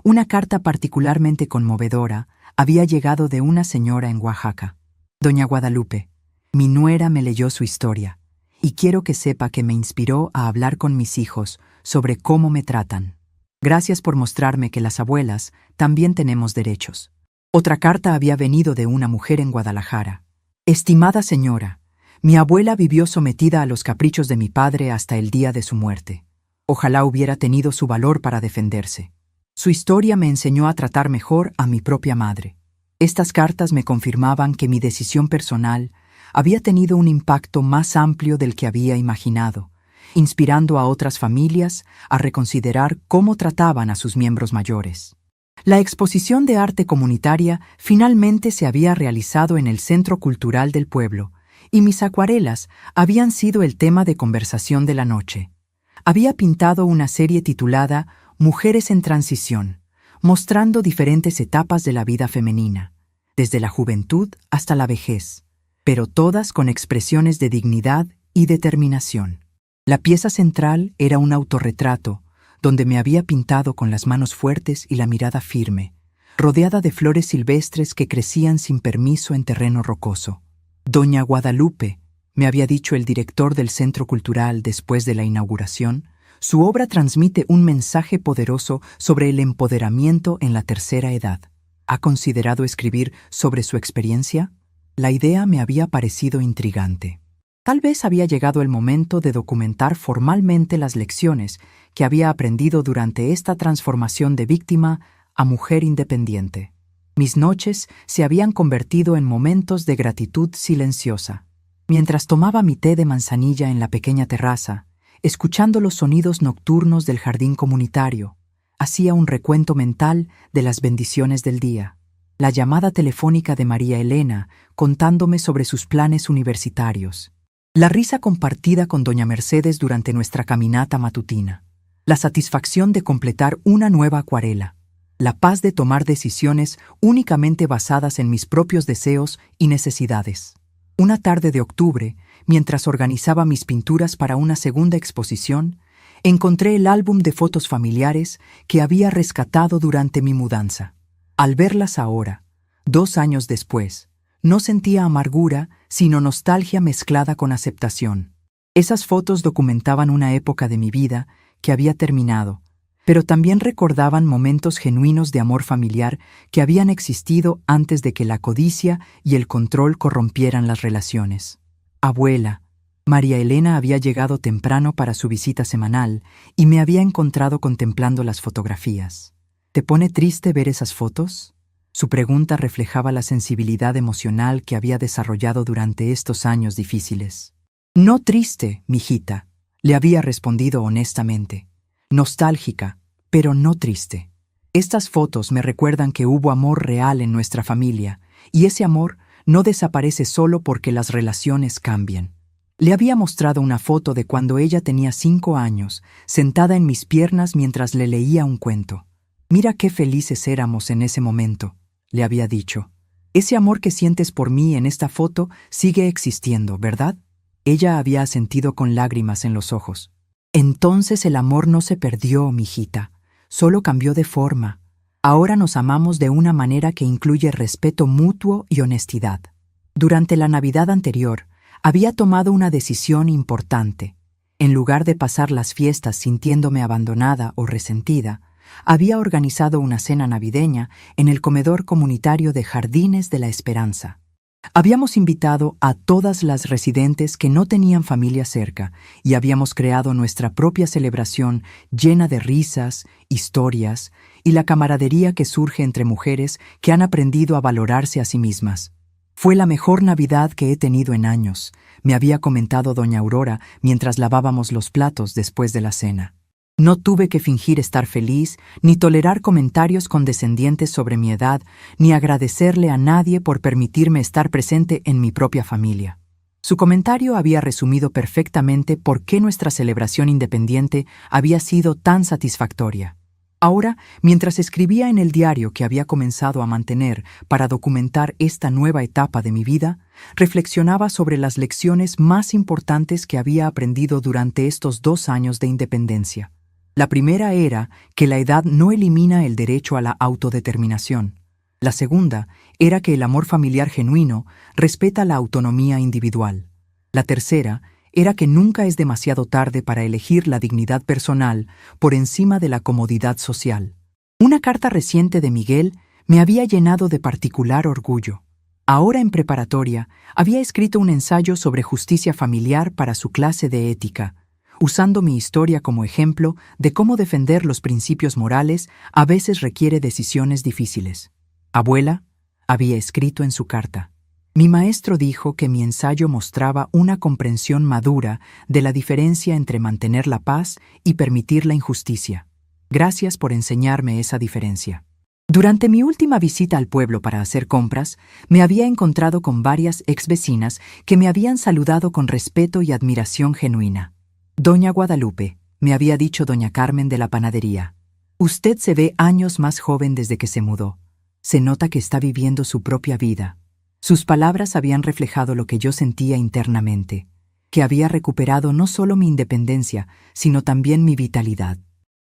Una carta particularmente conmovedora había llegado de una señora en Oaxaca. Doña Guadalupe, mi nuera me leyó su historia, y quiero que sepa que me inspiró a hablar con mis hijos sobre cómo me tratan. Gracias por mostrarme que las abuelas también tenemos derechos. Otra carta había venido de una mujer en Guadalajara. Estimada señora, mi abuela vivió sometida a los caprichos de mi padre hasta el día de su muerte. Ojalá hubiera tenido su valor para defenderse. Su historia me enseñó a tratar mejor a mi propia madre. Estas cartas me confirmaban que mi decisión personal había tenido un impacto más amplio del que había imaginado, inspirando a otras familias a reconsiderar cómo trataban a sus miembros mayores. La exposición de arte comunitaria finalmente se había realizado en el Centro Cultural del pueblo, y mis acuarelas habían sido el tema de conversación de la noche. Había pintado una serie titulada Mujeres en Transición, mostrando diferentes etapas de la vida femenina, desde la juventud hasta la vejez, pero todas con expresiones de dignidad y determinación. La pieza central era un autorretrato, donde me había pintado con las manos fuertes y la mirada firme, rodeada de flores silvestres que crecían sin permiso en terreno rocoso. Doña Guadalupe, me había dicho el director del Centro Cultural después de la inauguración, su obra transmite un mensaje poderoso sobre el empoderamiento en la tercera edad. ¿Ha considerado escribir sobre su experiencia? La idea me había parecido intrigante. Tal vez había llegado el momento de documentar formalmente las lecciones que había aprendido durante esta transformación de víctima a mujer independiente. Mis noches se habían convertido en momentos de gratitud silenciosa. Mientras tomaba mi té de manzanilla en la pequeña terraza, escuchando los sonidos nocturnos del jardín comunitario, hacía un recuento mental de las bendiciones del día. La llamada telefónica de María Elena contándome sobre sus planes universitarios. La risa compartida con doña Mercedes durante nuestra caminata matutina. La satisfacción de completar una nueva acuarela. La paz de tomar decisiones únicamente basadas en mis propios deseos y necesidades. Una tarde de octubre, mientras organizaba mis pinturas para una segunda exposición, encontré el álbum de fotos familiares que había rescatado durante mi mudanza. Al verlas ahora, 2 años después, no sentía amargura, sino nostalgia mezclada con aceptación. Esas fotos documentaban una época de mi vida que había terminado, pero también recordaban momentos genuinos de amor familiar que habían existido antes de que la codicia y el control corrompieran las relaciones. Abuela, María Elena había llegado temprano para su visita semanal y me había encontrado contemplando las fotografías. ¿Te pone triste ver esas fotos? Su pregunta reflejaba la sensibilidad emocional que había desarrollado durante estos años difíciles. No triste, mijita, le había respondido honestamente. Nostálgica, pero no triste. Estas fotos me recuerdan que hubo amor real en nuestra familia, y ese amor no desaparece solo porque las relaciones cambian. Le había mostrado una foto de cuando ella tenía 5 años, sentada en mis piernas mientras le leía un cuento. Mira qué felices éramos en ese momento, le había dicho. Ese amor que sientes por mí en esta foto sigue existiendo, ¿verdad? Ella había asentido con lágrimas en los ojos. Entonces el amor no se perdió, mijita, solo cambió de forma. Ahora nos amamos de una manera que incluye respeto mutuo y honestidad. Durante la Navidad anterior, había tomado una decisión importante. En lugar de pasar las fiestas sintiéndome abandonada o resentida, había organizado una cena navideña en el comedor comunitario de Jardines de la Esperanza. Habíamos invitado a todas las residentes que no tenían familia cerca y habíamos creado nuestra propia celebración llena de risas, historias y la camaradería que surge entre mujeres que han aprendido a valorarse a sí mismas. Fue la mejor Navidad que he tenido en años, me había comentado doña Aurora mientras lavábamos los platos después de la cena. No tuve que fingir estar feliz, ni tolerar comentarios condescendientes sobre mi edad, ni agradecerle a nadie por permitirme estar presente en mi propia familia. Su comentario había resumido perfectamente por qué nuestra celebración independiente había sido tan satisfactoria. Ahora, mientras escribía en el diario que había comenzado a mantener para documentar esta nueva etapa de mi vida, reflexionaba sobre las lecciones más importantes que había aprendido durante estos 2 años de independencia. La primera era que la edad no elimina el derecho a la autodeterminación. La segunda era que el amor familiar genuino respeta la autonomía individual. La tercera era que nunca es demasiado tarde para elegir la dignidad personal por encima de la comodidad social. Una carta reciente de Miguel me había llenado de particular orgullo. Ahora en preparatoria, había escrito un ensayo sobre justicia familiar para su clase de ética, usando mi historia como ejemplo de cómo defender los principios morales a veces requiere decisiones difíciles. Abuela, había escrito en su carta. Mi maestro dijo que mi ensayo mostraba una comprensión madura de la diferencia entre mantener la paz y permitir la injusticia. Gracias por enseñarme esa diferencia. Durante mi última visita al pueblo para hacer compras, me había encontrado con varias exvecinas que me habían saludado con respeto y admiración genuina. Doña Guadalupe, me había dicho doña Carmen de la panadería. Usted se ve años más joven desde que se mudó. Se nota que está viviendo su propia vida. Sus palabras habían reflejado lo que yo sentía internamente, que había recuperado no solo mi independencia, sino también mi vitalidad.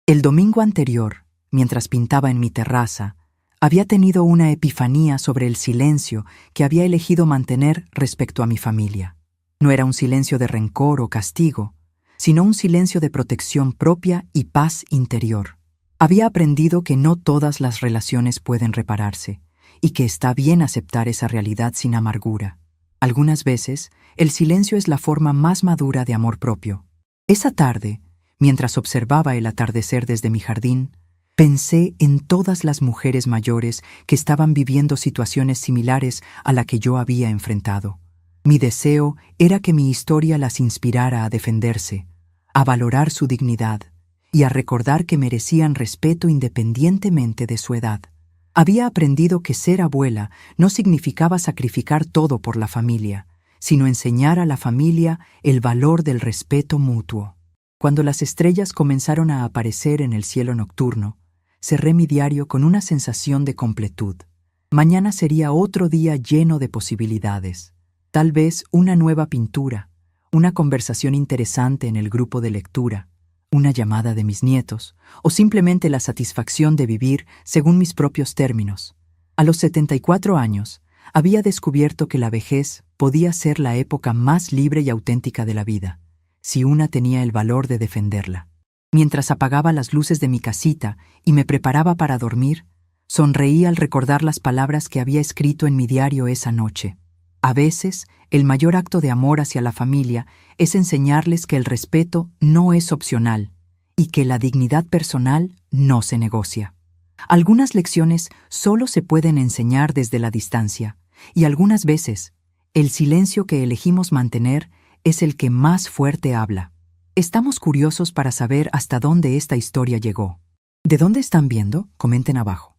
El domingo anterior, mientras pintaba en mi terraza, había tenido una epifanía sobre el silencio que había elegido mantener respecto a mi familia. No era un silencio de rencor o castigo, sino un silencio de protección propia y paz interior. Había aprendido que no todas las relaciones pueden repararse, y que está bien aceptar esa realidad sin amargura. Algunas veces, el silencio es la forma más madura de amor propio. Esa tarde, mientras observaba el atardecer desde mi jardín, pensé en todas las mujeres mayores que estaban viviendo situaciones similares a la que yo había enfrentado. Mi deseo era que mi historia las inspirara a defenderse, a valorar su dignidad y a recordar que merecían respeto independientemente de su edad. Había aprendido que ser abuela no significaba sacrificar todo por la familia, sino enseñar a la familia el valor del respeto mutuo. Cuando las estrellas comenzaron a aparecer en el cielo nocturno, cerré mi diario con una sensación de completud. Mañana sería otro día lleno de posibilidades. Tal vez una nueva pintura, una conversación interesante en el grupo de lectura, una llamada de mis nietos, o simplemente la satisfacción de vivir según mis propios términos. A los 74 años, había descubierto que la vejez podía ser la época más libre y auténtica de la vida, si una tenía el valor de defenderla. Mientras apagaba las luces de mi casita y me preparaba para dormir, sonreí al recordar las palabras que había escrito en mi diario esa noche. A veces, el mayor acto de amor hacia la familia es enseñarles que el respeto no es opcional y que la dignidad personal no se negocia. Algunas lecciones solo se pueden enseñar desde la distancia, y algunas veces, el silencio que elegimos mantener es el que más fuerte habla. Estamos curiosos para saber hasta dónde esta historia llegó. ¿De dónde están viendo? Comenten abajo.